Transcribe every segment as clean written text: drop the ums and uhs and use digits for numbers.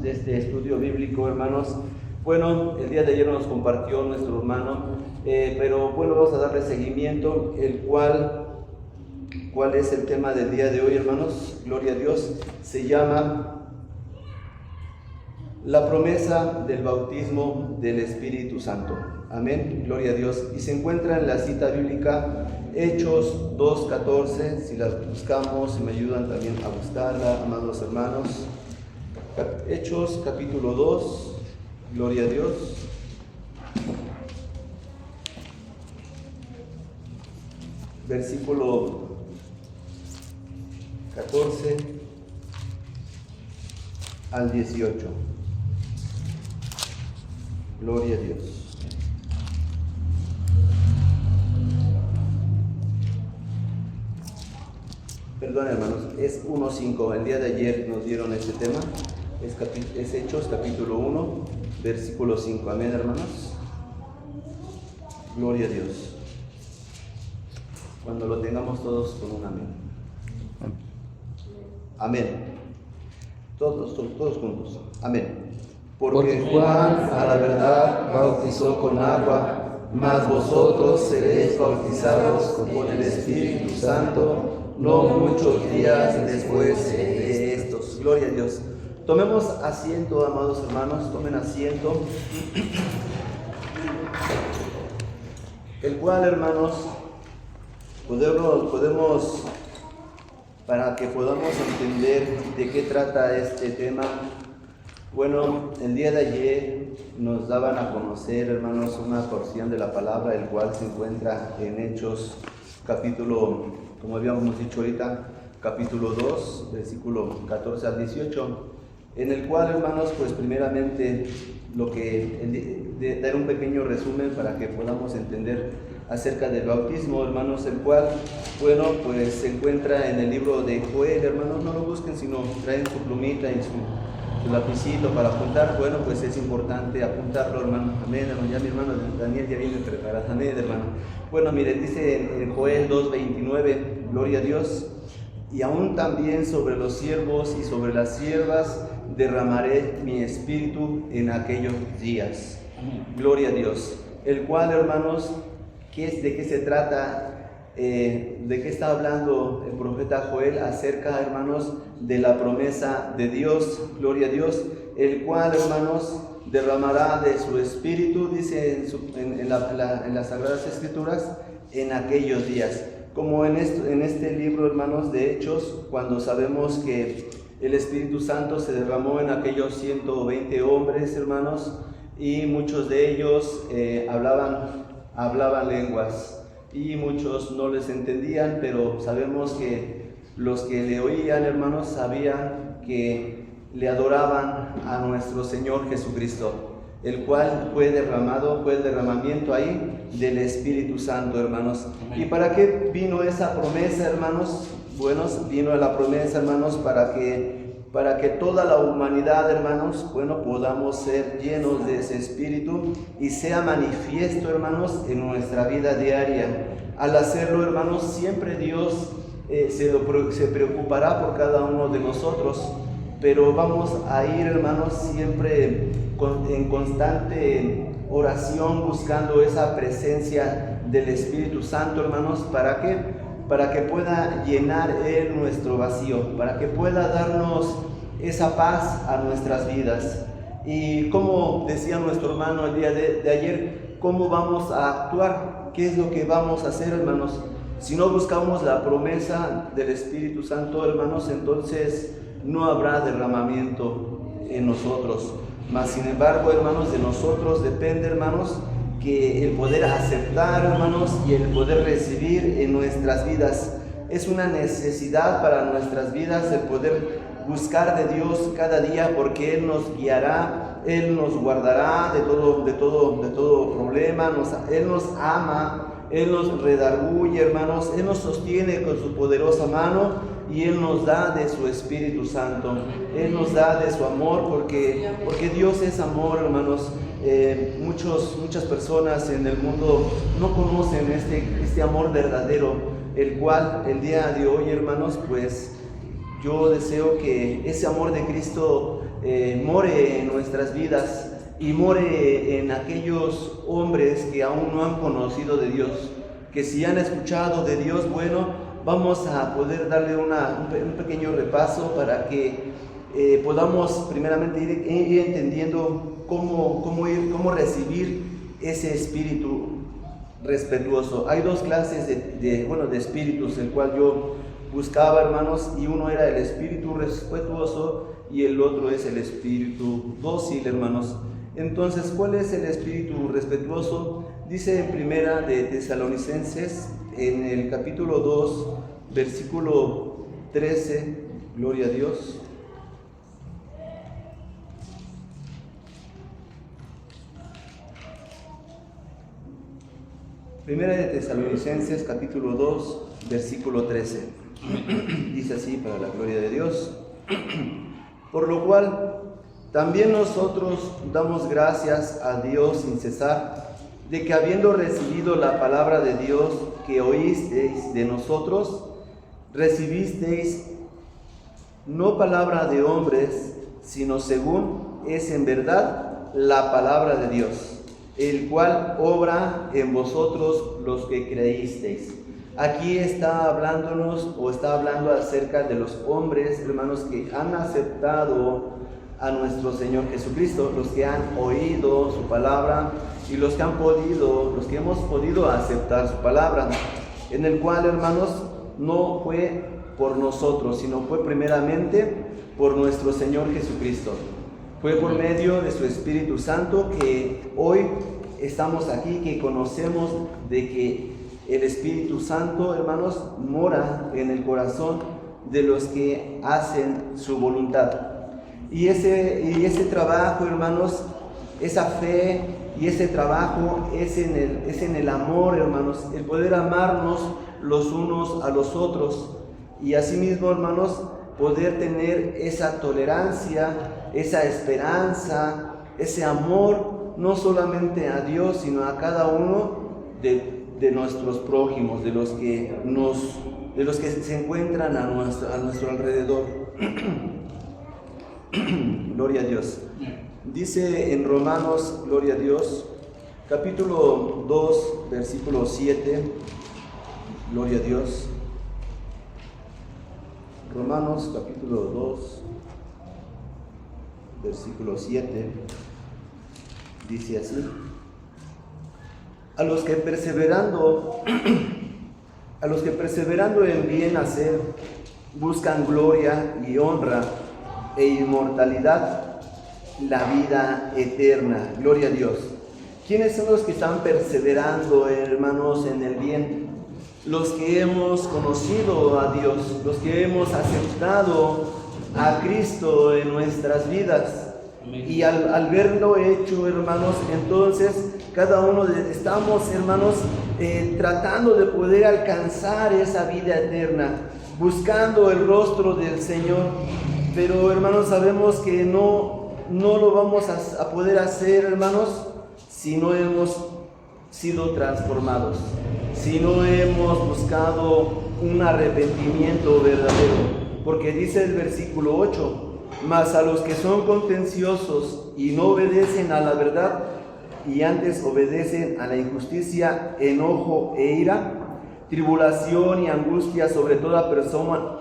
de este estudio bíblico, hermanos. Bueno, el día de ayer nos compartió nuestro hermano, pero bueno, vamos a darle seguimiento, ¿cuál es el tema del día de hoy, hermanos? Gloria a Dios. Se llama la promesa del bautismo del Espíritu Santo. Amén, gloria a Dios. Y se encuentra en la cita bíblica Hechos 2:14. Si la buscamos, si me ayudan también a buscarla, amados hermanos. Hechos capítulo 2, gloria a Dios. Versículo 14 al 18. Gloria a Dios. Perdón, hermanos, es 1:5. El día de ayer nos dieron este tema. Es Hechos capítulo 1, versículo 5. Amén, hermanos. Gloria a Dios. Cuando lo tengamos todos con un amén. Amén. Todos juntos. Amén. Porque Juan a la verdad bautizó con agua, mas vosotros seréis bautizados con el Espíritu Santo no muchos días después de estos. Gloria a Dios. Tomemos asiento, amados hermanos, tomen asiento. El cual, hermanos, podemos, para que podamos entender de qué trata este tema. Bueno, el día de ayer nos daban a conocer, hermanos, una porción de la palabra, el cual se encuentra en Hechos capítulo, como habíamos dicho ahorita, capítulo 2, versículo 14 al 18. En el cual, hermanos, pues primeramente dar un pequeño resumen para que podamos entender acerca del bautismo, hermanos, el cual, bueno, pues se encuentra en el libro de Joel, hermanos. No lo busquen, sino traen su plumita y su lapicito para apuntar. Bueno, pues es importante apuntarlo, hermano. Amén, hermano. Ya mi hermano Daniel ya viene preparado. Amén, hermano. Bueno, miren, dice en Joel 2:29, gloria a Dios. Y aún también sobre los siervos y sobre las siervas derramaré mi espíritu en aquellos días. Gloria a Dios. El cual, hermanos, ¿de qué se trata? ¿De qué está hablando el profeta Joel? Acerca, hermanos, de la promesa de Dios. Gloria a Dios. El cual, hermanos, derramará de su espíritu, dice en las Sagradas Escrituras, en aquellos días. Como en este libro, hermanos, de Hechos, cuando sabemos que el Espíritu Santo se derramó en aquellos 120 hombres, hermanos, y muchos de ellos hablaban lenguas, y muchos no les entendían, pero sabemos que los que le oían, hermanos, sabían que le adoraban a nuestro Señor Jesucristo, el cual fue el derramamiento ahí del Espíritu Santo, hermanos. ¿Y para qué vino esa promesa, hermanos? Bueno, vino la promesa, hermanos, para que toda la humanidad, hermanos, bueno, podamos ser llenos de ese Espíritu y sea manifiesto, hermanos, en nuestra vida diaria. Al hacerlo, hermanos, siempre Dios se preocupará por cada uno de nosotros, pero vamos a ir, hermanos, siempre en constante oración, buscando esa presencia del Espíritu Santo, hermanos. ¿Para qué? Para que pueda llenar Él nuestro vacío, para que pueda darnos esa paz a nuestras vidas. Y como decía nuestro hermano el día de ayer, ¿cómo vamos a actuar? ¿Qué es lo que vamos a hacer, hermanos? Si no buscamos la promesa del Espíritu Santo, hermanos, entonces no habrá derramamiento en nosotros. Mas, sin embargo, hermanos, de nosotros depende, hermanos, que el poder aceptar, hermanos, y el poder recibir en nuestras vidas. Es una necesidad para nuestras vidas el poder buscar de Dios cada día, porque Él nos guiará, Él nos guardará de todo problema, Él nos ama, Él nos redarguye, hermanos, Él nos sostiene con su poderosa mano y Él nos da de su Espíritu Santo, Él nos da de su amor, porque Dios es amor, hermanos. Muchas personas en el mundo no conocen este amor verdadero, el cual el día de hoy, hermanos, pues yo deseo que ese amor de Cristo more en nuestras vidas y more en aquellos hombres que aún no han conocido de Dios, que si han escuchado de Dios, bueno, vamos a poder darle un pequeño repaso para que podamos primeramente ir entendiendo cómo recibir ese espíritu respetuoso. Hay dos clases de espíritus, el cual yo buscaba, hermanos, y uno era el espíritu respetuoso y el otro es el espíritu dócil, hermanos. Entonces, ¿cuál es el espíritu respetuoso? Dice en Primera de Tesalonicenses, en el capítulo 2, versículo 13, gloria a Dios. Primera de Tesalonicenses, capítulo 2, versículo 13. Dice así, para la gloria de Dios: por lo cual también nosotros damos gracias a Dios sin cesar, de que habiendo recibido la palabra de Dios que oísteis de nosotros, recibisteis no palabra de hombres, sino según es en verdad la palabra de Dios, el cual obra en vosotros los que creísteis. Aquí está hablando acerca de los hombres, hermanos, que han aceptado a nuestro Señor Jesucristo, los que han oído su palabra y los que hemos podido aceptar su palabra, en el cual, hermanos, no fue por nosotros, sino fue primeramente por nuestro Señor Jesucristo. Fue por medio de su Espíritu Santo que hoy estamos aquí, que conocemos de que el Espíritu Santo, hermanos, mora en el corazón de los que hacen su voluntad. Y ese trabajo, hermanos, esa fe y ese trabajo es en el amor, hermanos, el poder amarnos los unos a los otros. Y asimismo, hermanos, poder tener esa tolerancia, esa esperanza, ese amor, no solamente a Dios, sino a cada uno de nuestros prójimos, de los que se encuentran a nuestro alrededor. Gloria a Dios. Dice en Romanos, gloria a Dios, capítulo 2, versículo 7, gloria a Dios. Romanos capítulo 2, versículo 7, dice así: a los que perseverando en bien hacer, buscan gloria y honra e inmortalidad, la vida eterna. Gloria a Dios. ¿Quiénes son los que están perseverando, hermanos, en el bien? Los que hemos conocido a Dios, los que hemos aceptado a Cristo en nuestras vidas. Y al verlo hecho, hermanos, entonces cada uno estamos, hermanos, tratando de poder alcanzar esa vida eterna, buscando el rostro del Señor. Pero, hermanos, sabemos que no lo vamos a poder hacer, hermanos, si no hemos sido transformados, si no hemos buscado un arrepentimiento verdadero. Porque dice el versículo 8: mas a los que son contenciosos y no obedecen a la verdad, y antes obedecen a la injusticia, enojo e ira, tribulación y angustia sobre toda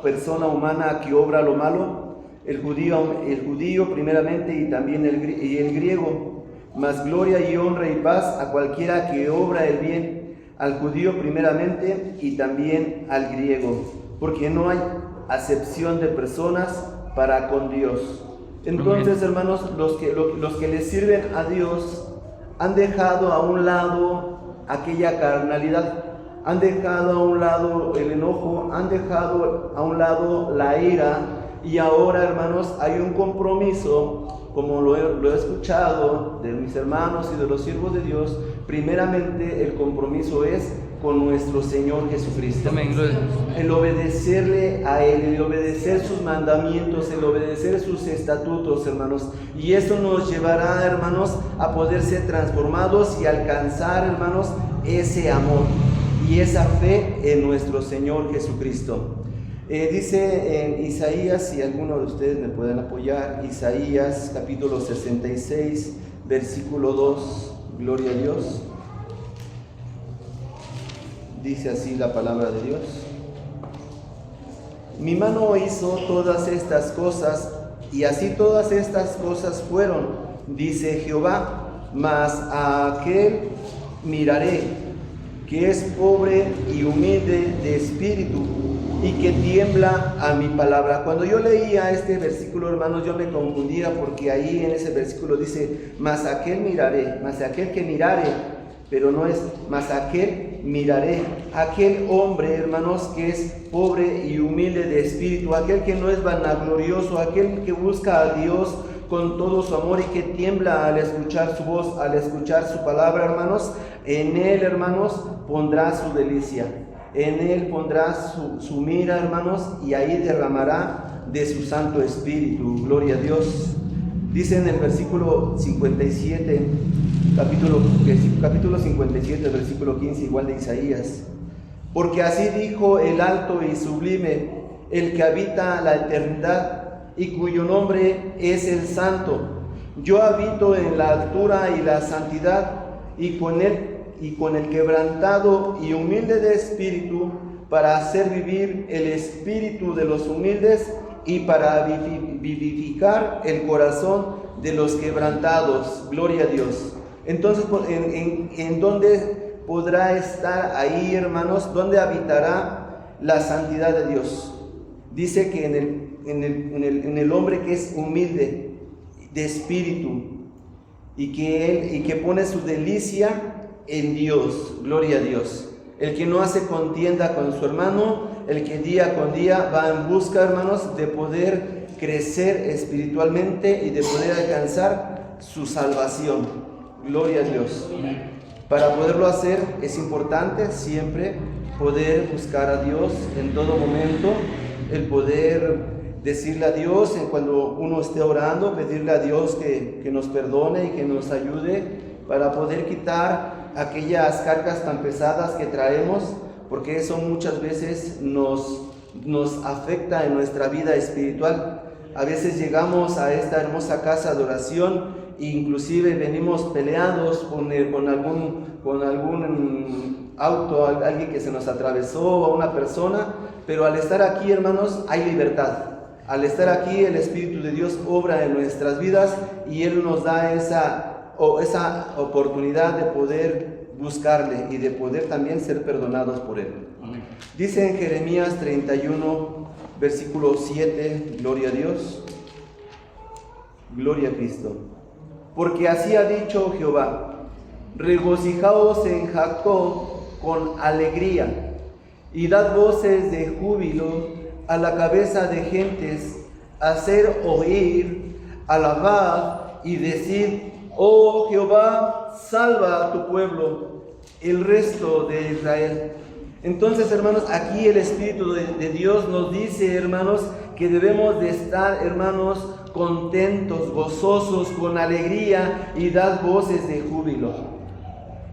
persona humana que obra lo malo, el judío primeramente y también el griego, mas gloria y honra y paz a cualquiera que obra el bien, al judío primeramente y también al griego, porque no hay acepción de personas para con Dios. Entonces, hermanos, los que le sirven a Dios han dejado a un lado aquella carnalidad, han dejado a un lado el enojo, han dejado a un lado la ira, y ahora, hermanos, hay un compromiso, como lo he escuchado de mis hermanos y de los siervos de Dios. Primeramente el compromiso es con nuestro Señor Jesucristo. Amén. El obedecerle a Él, el obedecer sus mandamientos, el obedecer sus estatutos, hermanos. Y eso nos llevará, hermanos, a poder ser transformados y alcanzar, hermanos, ese amor y esa fe en nuestro Señor Jesucristo. Dice en Isaías, si alguno de ustedes me pueden apoyar, Isaías capítulo 66, versículo 2, gloria a Dios. Dice así la palabra de Dios. Mi mano hizo todas estas cosas, y así todas estas cosas fueron, dice Jehová, mas a aquel miraré, que es pobre y humilde de espíritu, y que tiembla a mi palabra. Cuando yo leía este versículo, hermanos, yo me confundía, porque ahí en ese versículo dice, mas a aquel miraré, mas a aquel que mirare, pero no es mas a aquel miraré, aquel hombre, hermanos, que es pobre y humilde de espíritu, aquel que no es vanaglorioso, aquel que busca a Dios con todo su amor y que tiembla al escuchar su voz, al escuchar su palabra, hermanos. En él, hermanos, pondrá su delicia, en él pondrá su mira, hermanos, y ahí derramará de su Santo Espíritu. Gloria a Dios. Dice en el versículo 57, capítulo 57, versículo 15, igual de Isaías: porque así dijo el alto y sublime, el que habita la eternidad y cuyo nombre es el Santo. Yo habito en la altura y la santidad, y con el quebrantado y humilde de espíritu, para hacer vivir el espíritu de los humildes y para vivificar el corazón de los quebrantados. Gloria a Dios. Entonces, ¿en dónde podrá estar ahí, hermanos? ¿Dónde habitará la santidad de Dios? Dice que en el hombre que es humilde de espíritu y que pone su delicia en Dios. Gloria a Dios. El que no hace contienda con su hermano, el que día con día va en busca, hermanos, de poder crecer espiritualmente y de poder alcanzar su salvación. Gloria a Dios. Para poderlo hacer es importante siempre poder buscar a Dios en todo momento, el poder decirle a Dios cuando uno esté orando, pedirle a Dios que nos perdone y que nos ayude para poder quitar aquellas cargas tan pesadas que traemos, porque eso muchas veces nos afecta en nuestra vida espiritual. A veces llegamos a esta hermosa casa de oración e inclusive venimos peleados con algún auto, alguien que se nos atravesó, a una persona, pero al estar aquí, hermanos, hay libertad. Al estar aquí, el Espíritu de Dios obra en nuestras vidas y Él nos da esa oportunidad de poder buscarle y de poder también ser perdonados por Él. Amén. Dice en Jeremías 31, versículo 7, gloria a Dios, gloria a Cristo. Porque así ha dicho Jehová: regocijaos en Jacob con alegría, y dad voces de júbilo a la cabeza de gentes, hacer oír, alabad y decir: oh Jehová, salva a tu pueblo, el resto de Israel. Entonces, hermanos, aquí el Espíritu de Dios nos dice, hermanos, que debemos de estar, hermanos, contentos, gozosos, con alegría, y dar voces de júbilo.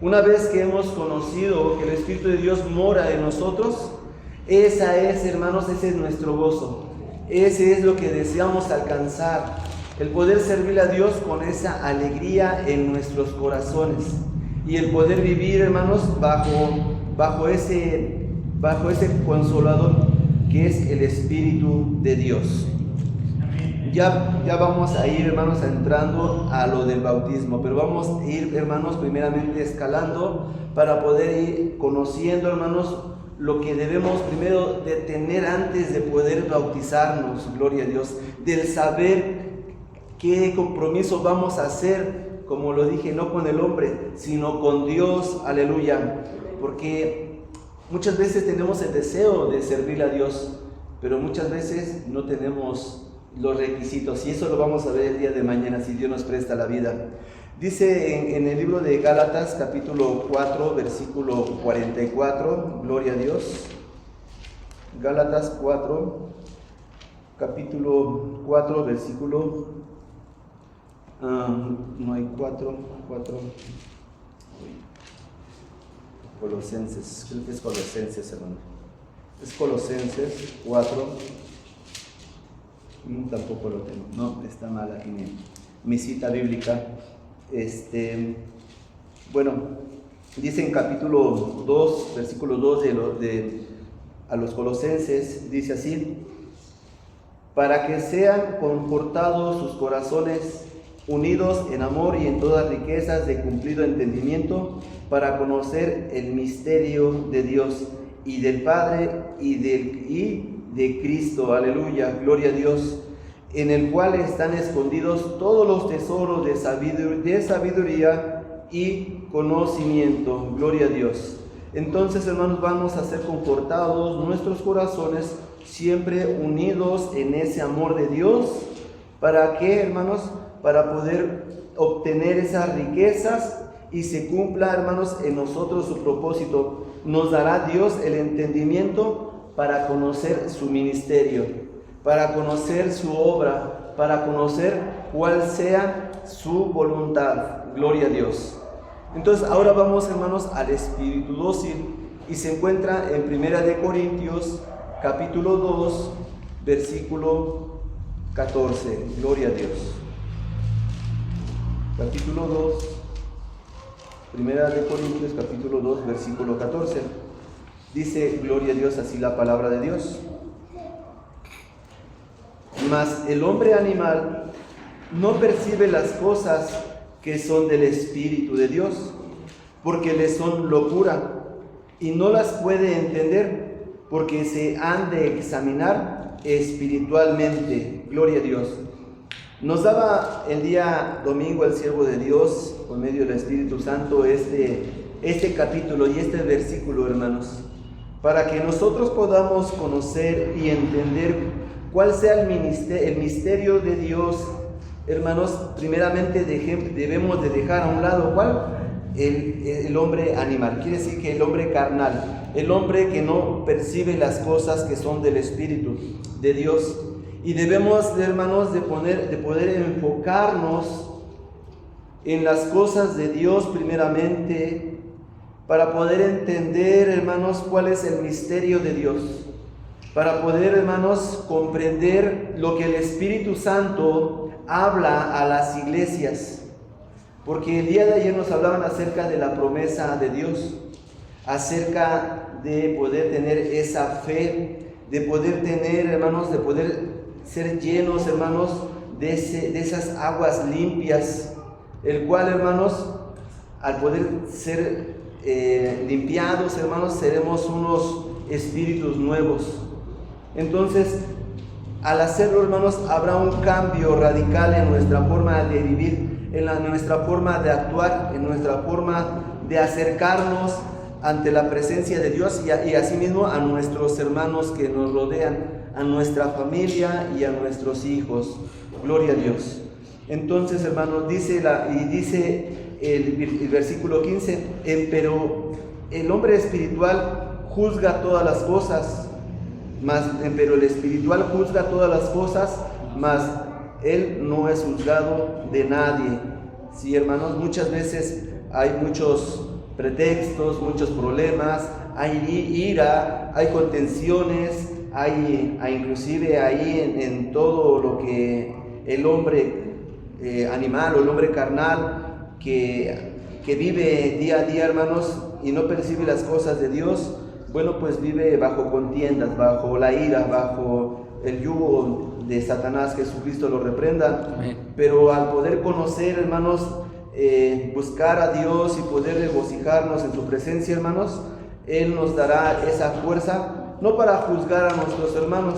Una vez que hemos conocido que el Espíritu de Dios mora en nosotros, esa es, hermanos, ese es nuestro gozo. Ese es lo que deseamos alcanzar, el poder servirle a Dios con esa alegría en nuestros corazones y el poder vivir, hermanos, bajo ese consolador que es el Espíritu de Dios. Ya vamos a ir, hermanos, entrando a lo del bautismo, pero vamos a ir, hermanos, primeramente escalando para poder ir conociendo, hermanos, lo que debemos primero de tener antes de poder bautizarnos. Gloria a Dios, del saber qué compromiso vamos a hacer, como lo dije, no con el hombre, sino con Dios. Aleluya. Porque muchas veces tenemos el deseo de servirle a Dios, pero muchas veces no tenemos los requisitos, y eso lo vamos a ver el día de mañana, si Dios nos presta la vida. Dice en el libro de Gálatas, capítulo 4, versículo 44, gloria a Dios. Gálatas 4, capítulo 4, versículo, no hay 4, Colosenses, creo que es Colosenses, hermano. Es Colosenses 4. Tampoco lo tengo, no, está mal aquí mi cita bíblica. Bueno, dice en capítulo 2, versículo 2 a los Colosenses, dice así: para que sean confortados sus corazones, unidos en amor y en todas riquezas de cumplido entendimiento, para conocer el misterio de Dios y del Padre y de Cristo, aleluya, gloria a Dios, en el cual están escondidos todos los tesoros de sabiduría y conocimiento, gloria a Dios. Entonces, hermanos, vamos a ser confortados nuestros corazones, siempre unidos en ese amor de Dios. ¿Para qué, hermanos? Para poder obtener esas riquezas y se cumpla, hermanos, en nosotros su propósito. Nos dará Dios el entendimiento para conocer su ministerio, para conocer su obra, para conocer cuál sea su voluntad. Gloria a Dios. Entonces, ahora vamos, hermanos, al espíritu dócil, y se encuentra en 1 Corintios, capítulo 2, versículo 14. Gloria a Dios. Capítulo 2, 1 Corintios, capítulo 2, versículo 14. Dice, gloria a Dios, así la palabra de Dios: mas el hombre animal no percibe las cosas que son del Espíritu de Dios, porque le son locura, y no las puede entender, porque se han de examinar espiritualmente. Gloria a Dios. Nos daba el día domingo el siervo de Dios, por medio del Espíritu Santo, este capítulo y este versículo, hermanos, para que nosotros podamos conocer y entender cuál sea el misterio de Dios. Hermanos, primeramente debemos de dejar a un lado, ¿cuál? El hombre animal, quiere decir que el hombre carnal, el hombre que no percibe las cosas que son del Espíritu de Dios. Y debemos, hermanos, de poder enfocarnos en las cosas de Dios primeramente, para poder entender, hermanos, cuál es el misterio de Dios, para poder, hermanos, comprender lo que el Espíritu Santo habla a las iglesias. Porque el día de ayer nos hablaban acerca de la promesa de Dios, acerca de poder tener esa fe, de poder tener, hermanos, de poder ser llenos, hermanos, de esas aguas limpias, el cual, hermanos, al poder ser limpiados, hermanos, seremos unos espíritus nuevos. Entonces, al hacerlo, hermanos, habrá un cambio radical en nuestra forma de vivir, en nuestra forma de actuar, en nuestra forma de acercarnos ante la presencia de Dios y asimismo a nuestros hermanos que nos rodean, a nuestra familia y a nuestros hijos. Gloria a Dios. Entonces, hermanos, dice el versículo 15, pero el hombre espiritual juzga todas las cosas, pero el espiritual juzga todas las cosas, mas él no es juzgado de nadie. Sí, hermanos, muchas veces hay muchos pretextos, muchos problemas, hay ira, hay contenciones, hay inclusive ahí en todo lo que el hombre animal o el hombre carnal que vive día a día, hermanos, y no percibe las cosas de Dios, bueno, pues vive bajo contiendas, bajo la ira, bajo el yugo de Satanás. Jesucristo lo reprenda. Amén. Pero al poder conocer, hermanos, buscar a Dios y poder regocijarnos en su presencia, hermanos, Él nos dará esa fuerza, no para juzgar a nuestros hermanos,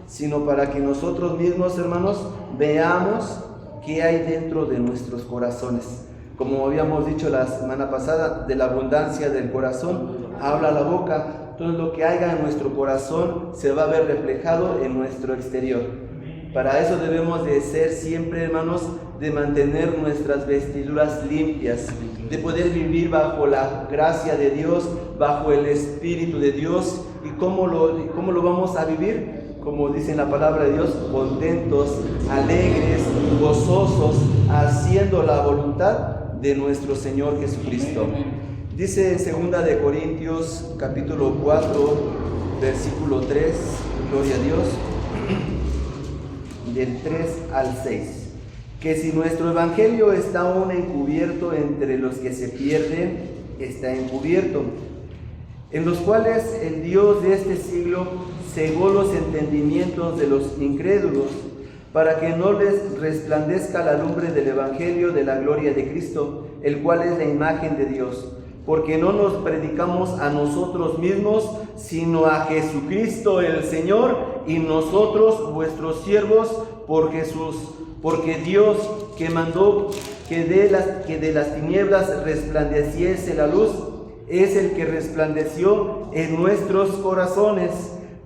sino para que nosotros mismos, hermanos, veamos qué hay dentro de nuestros corazones. Como habíamos dicho la semana pasada, de la abundancia del corazón habla la boca. Entonces lo que haya en nuestro corazón se va a ver reflejado en nuestro exterior. Para eso debemos de ser siempre, hermanos, de mantener nuestras vestiduras limpias, de poder vivir bajo la gracia de Dios, bajo el Espíritu de Dios. ¿Y cómo lo vamos a vivir? Como dice en la palabra de Dios, contentos, alegres, gozosos, haciendo la voluntad de nuestro Señor Jesucristo. Dice en 2 Corintios capítulo 4, versículo 3, gloria a Dios, del 3 al 6. Que si nuestro evangelio está aún encubierto entre los que se pierden, está encubierto, en los cuales el Dios de este siglo cegó los entendimientos de los incrédulos, para que no les resplandezca la lumbre del evangelio de la gloria de Cristo, el cual es la imagen de Dios. Porque no nos predicamos a nosotros mismos, sino a Jesucristo el Señor, y nosotros vuestros siervos por Jesús. Porque Dios, que mandó que de las tinieblas resplandeciese la luz, es el que resplandeció en nuestros corazones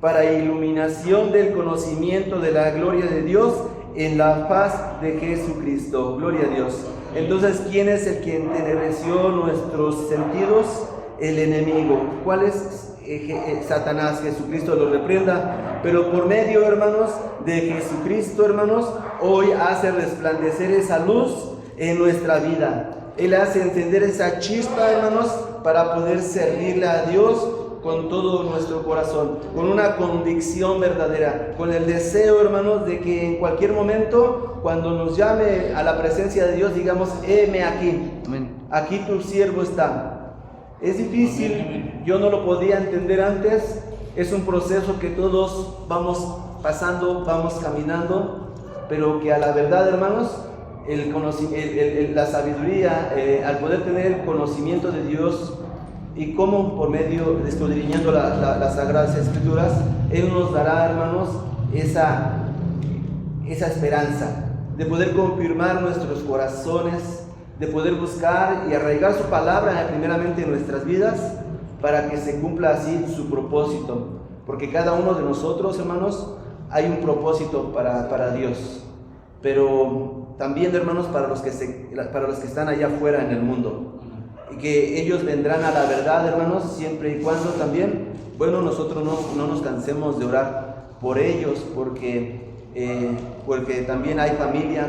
para iluminación del conocimiento de la gloria de Dios en la faz de Jesucristo. Gloria a Dios. Entonces, ¿quién es el que entenebreció nuestros sentidos? El enemigo. ¿Cuál es? Satanás. Jesucristo lo reprenda. Pero por medio, hermanos, de Jesucristo, hermanos, hoy hace resplandecer esa luz en nuestra vida. Él hace encender esa chispa, hermanos, para poder servirle a Dios con todo nuestro corazón, con una convicción verdadera, con el deseo, hermanos, de que en cualquier momento, cuando nos llame a la presencia de Dios, digamos: heme aquí, aquí tu siervo está. Es difícil, yo no lo podía entender antes, es un proceso que todos vamos pasando, vamos caminando, pero que a la verdad, hermanos, la sabiduría, al poder tener el conocimiento de Dios, y cómo por medio de escudriñando las Sagradas Escrituras, Él nos dará, hermanos, esa esperanza de poder confirmar nuestros corazones, de poder buscar y arraigar su palabra primeramente en nuestras vidas, para que se cumpla así su propósito. Porque cada uno de nosotros, hermanos, hay un propósito para Dios, pero también, hermanos, para los que están allá afuera en el mundo. Y que ellos vendrán a la verdad, hermanos, siempre y cuando también, bueno, nosotros no nos cansemos de orar por ellos, porque también hay familia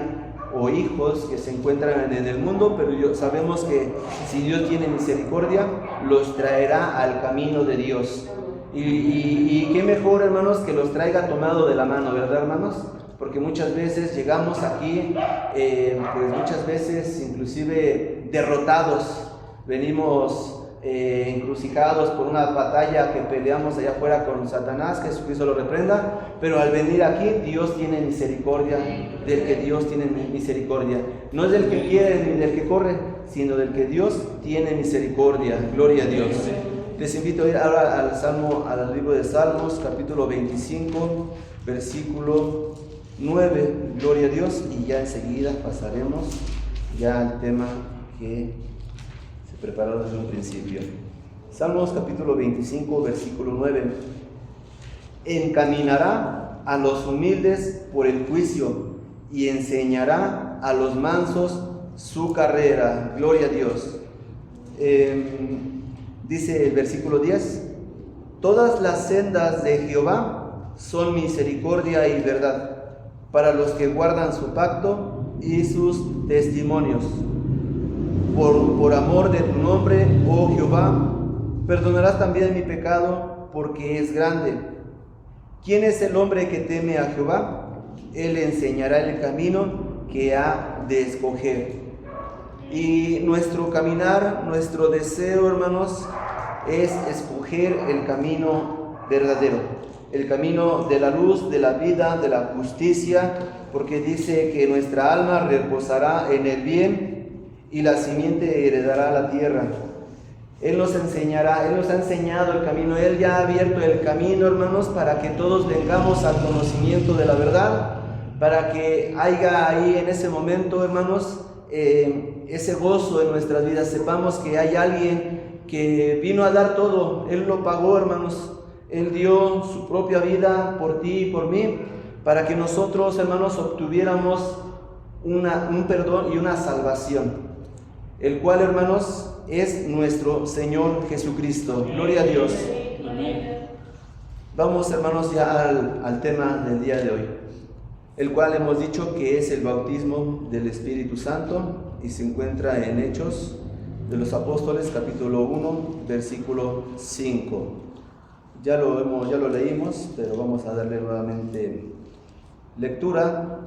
o hijos que se encuentran en el mundo, pero sabemos que si Dios tiene misericordia, los traerá al camino de Dios. Y qué mejor, hermanos, que los traiga tomado de la mano, ¿verdad, hermanos? Porque muchas veces llegamos aquí, pues muchas veces inclusive derrotados. Venimos encrucijados por una batalla que peleamos allá afuera con Satanás, que Jesucristo lo reprenda, pero al venir aquí, Dios tiene misericordia del que Dios tiene misericordia. No es del que quiere ni del que corre, sino del que Dios tiene misericordia. Gloria a Dios. Les invito a ir ahora al libro de Salmos, capítulo 25, versículo 9. Gloria a Dios. Y ya enseguida pasaremos ya al tema que preparado desde un principio. Salmos capítulo 25, versículo 9. Encaminará a los humildes por el juicio y enseñará a los mansos su carrera. Gloria a Dios. Dice el versículo 10: todas las sendas de Jehová son misericordia y verdad para los que guardan su pacto y sus testimonios. Por amor de tu nombre, oh Jehová, perdonarás también mi pecado, porque es grande. ¿Quién es el hombre que teme a Jehová? Él enseñará el camino que ha de escoger. Y nuestro caminar, nuestro deseo, hermanos, es escoger el camino verdadero, el camino de la luz, de la vida, de la justicia, porque dice que nuestra alma reposará en el bien y la simiente heredará la tierra. Él nos enseñará, Él nos ha enseñado el camino, Él ya ha abierto el camino, hermanos, para que todos vengamos al conocimiento de la verdad, para que haya ahí en ese momento, hermanos, ese gozo en nuestras vidas. Sepamos que hay alguien que vino a dar todo, Él lo pagó, hermanos, Él dio su propia vida por ti y por mí, para que nosotros, hermanos, obtuviéramos un perdón y una salvación, el cual, hermanos, es nuestro Señor Jesucristo. Gloria a Dios. Vamos, hermanos, ya al tema del día de hoy, el cual hemos dicho que es el bautismo del Espíritu Santo, y se encuentra en Hechos de los Apóstoles, capítulo 1, versículo 5. Ya lo leímos, pero vamos a darle nuevamente lectura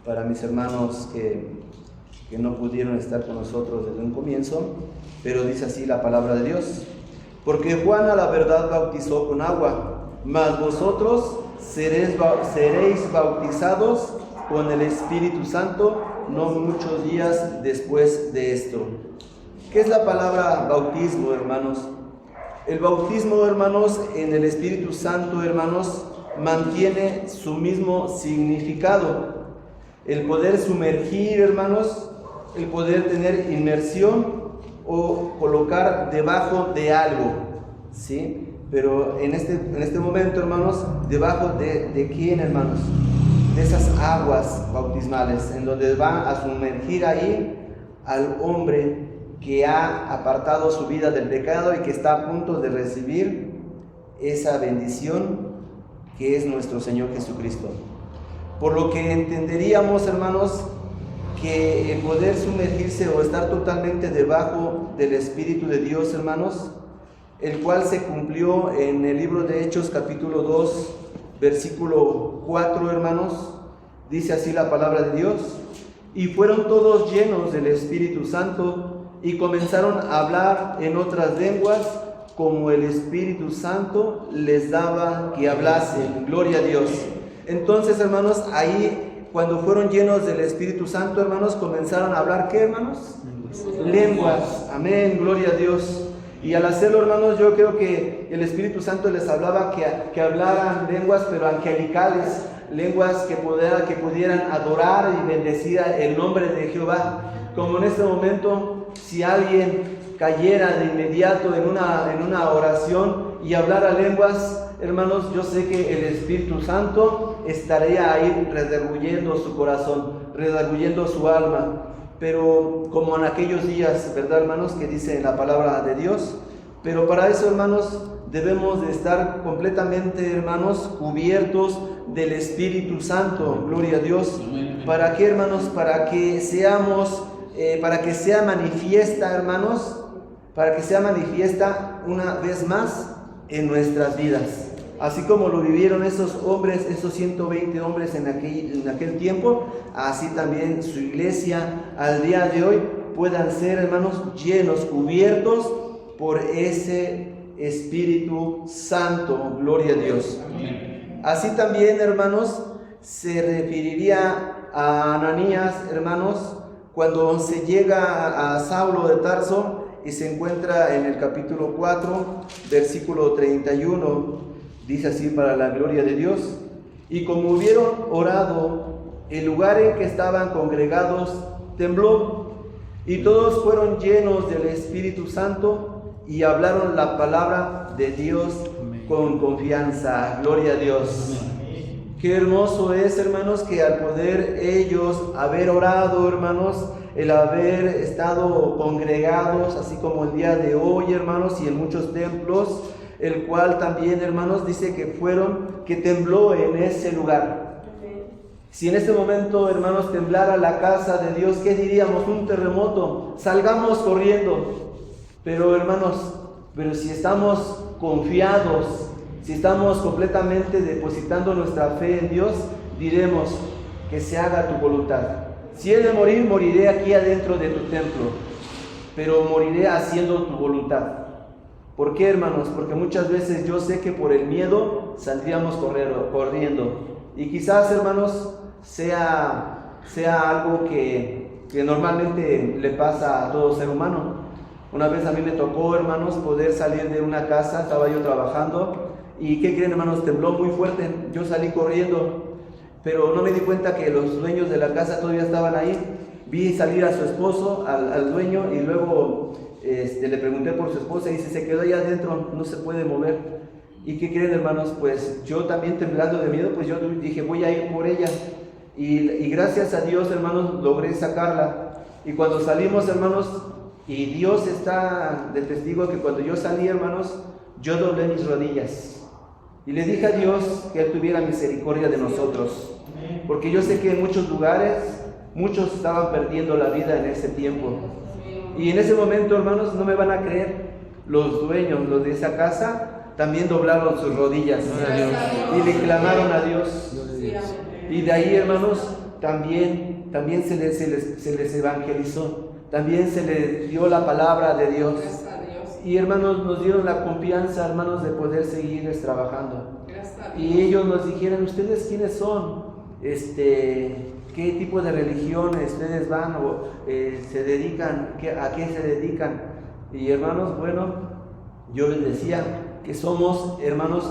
para mis hermanos que no pudieron estar con nosotros desde un comienzo, pero dice así la palabra de Dios. Porque Juan a la verdad bautizó con agua, mas vosotros seréis bautizados con el Espíritu Santo no muchos días después de esto. ¿Qué es la palabra bautismo, hermanos? El bautismo, hermanos, en el Espíritu Santo, hermanos, mantiene su mismo significado. El poder sumergir, hermanos, el poder tener inmersión o colocar debajo de algo, ¿sí? Pero en este momento, hermanos, ¿debajo de quién, hermanos? De esas aguas bautismales, en donde va a sumergir ahí al hombre que ha apartado su vida del pecado y que está a punto de recibir esa bendición que es nuestro Señor Jesucristo. Por lo que entenderíamos, hermanos, que el poder sumergirse o estar totalmente debajo del Espíritu de Dios, hermanos, el cual se cumplió en el libro de Hechos capítulo 2, versículo 4, hermanos, dice así la palabra de Dios: y fueron todos llenos del Espíritu Santo y comenzaron a hablar en otras lenguas como el Espíritu Santo les daba que hablasen. Gloria a Dios. Entonces, hermanos, ahí cuando fueron llenos del Espíritu Santo, hermanos, comenzaron a hablar, ¿qué, hermanos? Lenguas. Amén, gloria a Dios. Y al hacerlo, hermanos, yo creo que el Espíritu Santo les hablaba que hablaran lenguas, pero angelicales, lenguas que pudieran adorar y bendecir el nombre de Jehová. Como en este momento, si alguien cayera de inmediato en una oración y hablara lenguas, hermanos, yo sé que el Espíritu Santo estaría ahí redarguyendo su corazón, redarguyendo su alma. Pero como en aquellos días, ¿verdad, hermanos? Que dice la palabra de Dios. Pero para eso, hermanos, debemos de estar completamente, hermanos, cubiertos del Espíritu Santo. Gloria a Dios. ¿Para qué, hermanos? Para que seamos, para que sea manifiesta, hermanos, para que sea manifiesta una vez más en nuestras vidas. Así como lo vivieron esos hombres, esos 120 hombres en aquel tiempo, así también su iglesia al día de hoy puedan ser, hermanos, llenos, cubiertos por ese Espíritu Santo. Gloria a Dios. Así también, hermanos, se referiría a Ananías, hermanos, cuando se llega a Saulo de Tarso y se encuentra en el capítulo 4, versículo 31. Dice así para la gloria de Dios: y como hubieron orado, el lugar en que estaban congregados tembló, y todos fueron llenos del Espíritu Santo y hablaron la palabra de Dios con confianza. Gloria a Dios. Qué hermoso es, hermanos, que al poder ellos haber orado, hermanos, el haber estado congregados, así como el día de hoy, hermanos, y en muchos templos, el cual también, hermanos, dice que tembló en ese lugar. Si en este momento, hermanos, temblara la casa de Dios, ¿qué diríamos? Un terremoto, salgamos corriendo. Pero, hermanos, si estamos confiados, si estamos completamente depositando nuestra fe en Dios, diremos: que se haga tu voluntad. Si he de morir, moriré aquí adentro de tu templo, pero moriré haciendo tu voluntad. ¿Por qué, hermanos? Porque muchas veces yo sé que por el miedo saldríamos corriendo. Y quizás, hermanos, sea algo que normalmente le pasa a todo ser humano. Una vez a mí me tocó, hermanos, poder salir de una casa, estaba yo trabajando, y ¿qué creen, hermanos? Tembló muy fuerte. Yo salí corriendo, pero no me di cuenta que los dueños de la casa todavía estaban ahí. Vi salir a su esposo, al dueño, y luego le pregunté por su esposa y dice: se quedó ahí adentro, no se puede mover. ¿Y qué creen, hermanos? Pues yo también, temblando de miedo, pues yo dije: voy a ir por ella. Y gracias a Dios, hermanos, logré sacarla. Y cuando salimos, hermanos, y Dios está de testigo que cuando yo salí, hermanos, yo doblé mis rodillas y le dije a Dios que Él tuviera misericordia de nosotros, porque yo sé que en muchos lugares muchos estaban perdiendo la vida en ese tiempo. Y en ese momento, hermanos, no me van a creer, los dueños, los de esa casa, también doblaron sus rodillas y le clamaron a Dios. Y de ahí, hermanos, también se les evangelizó, también se les dio la palabra de Dios. Y hermanos, nos dieron la confianza, hermanos, de poder seguir trabajando. Y ellos nos dijeron: ¿ustedes quiénes son? ¿Qué tipo de religión ustedes van o se dedican? ¿A qué se dedican? Y hermanos, bueno, yo les decía que somos, hermanos,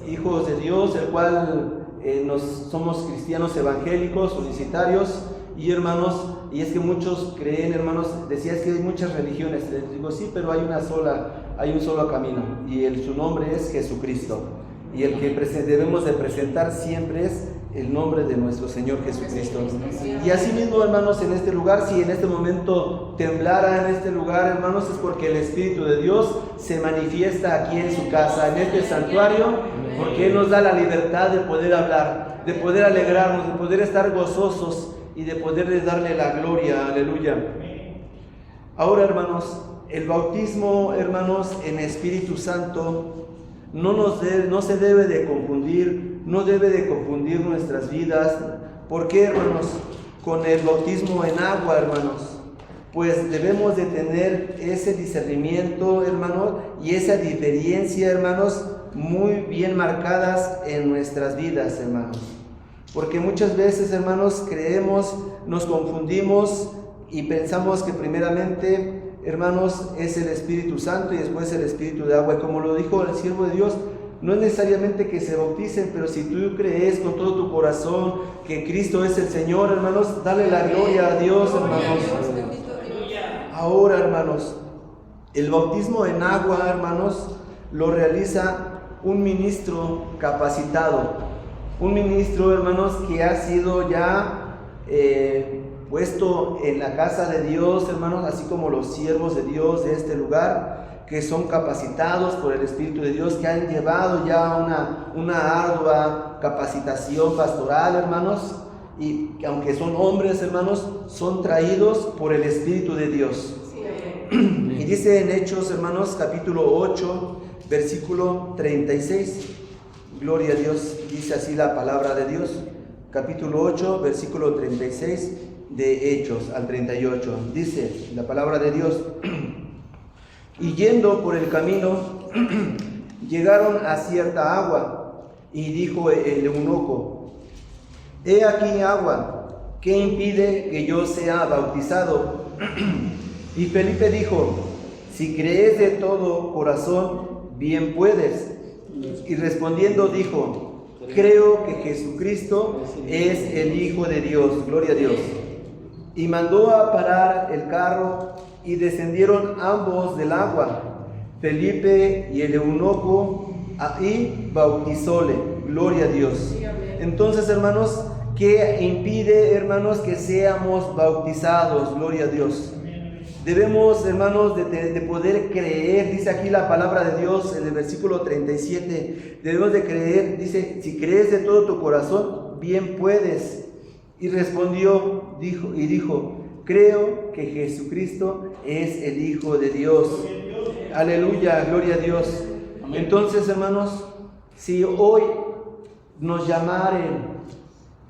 hijos de Dios, el cual somos cristianos evangélicos, unitarios. Y hermanos, y es que muchos creen, hermanos, decía, es que hay muchas religiones. Les digo, sí, pero hay un solo camino, y su nombre es Jesucristo. Y el que debemos de presentar siempre es el nombre de nuestro Señor Jesucristo. Y así mismo, hermanos, en este lugar, si en este momento temblara en este lugar, hermanos, es porque el Espíritu de Dios se manifiesta aquí en su casa, en este santuario, porque Él nos da la libertad de poder hablar, de poder alegrarnos, de poder estar gozosos y de poderles darle la gloria. Aleluya. Ahora, hermanos, el bautismo, hermanos, en Espíritu Santo no se debe de confundir, no debe de confundir nuestras vidas. ¿Por qué, hermanos? Con el bautismo en agua, hermanos, pues debemos de tener ese discernimiento, hermanos, y esa diferencia, hermanos, muy bien marcadas en nuestras vidas, hermanos. Porque muchas veces, hermanos, nos confundimos y pensamos que primeramente, hermanos, es el Espíritu Santo y después el Espíritu de agua. Y como lo dijo el siervo de Dios, no es necesariamente que se bauticen, pero si tú crees con todo tu corazón que Cristo es el Señor, hermanos, dale la gloria a Dios, hermanos. Ahora, hermanos, el bautismo en agua, hermanos, lo realiza un ministro capacitado. Un ministro, hermanos, que ha sido ya puesto en la casa de Dios, hermanos, así como los siervos de Dios de este lugar, que son capacitados por el Espíritu de Dios, que han llevado ya una ardua capacitación pastoral, hermanos, y que aunque son hombres, hermanos, son traídos por el Espíritu de Dios. Y dice en Hechos, hermanos, capítulo 8, versículo 36. Gloria a Dios, dice así la palabra de Dios, capítulo 8, versículo 36 de Hechos al 38. Dice la palabra de Dios: y yendo por el camino, llegaron a cierta agua, y dijo el eunuco: he aquí agua, ¿qué impide que yo sea bautizado? Y Felipe dijo: si crees de todo corazón, bien puedes. Y respondiendo dijo: creo que Jesucristo es el Hijo de Dios. Gloria a Dios. Y mandó a parar el carro, y descendieron ambos del agua, Felipe y el eunuco, y bautizóle. Gloria a Dios. Entonces, hermanos, ¿qué impide, hermanos, que seamos bautizados? Gloria a Dios. Debemos, hermanos, de poder creer. Dice aquí la palabra de Dios en el versículo 37. Debemos de creer, dice: si crees de todo tu corazón, bien puedes. Y respondió, dijo: creo que Jesucristo es el Hijo de Dios. Aleluya, gloria a Dios. Entonces, hermanos, si hoy nos llamaren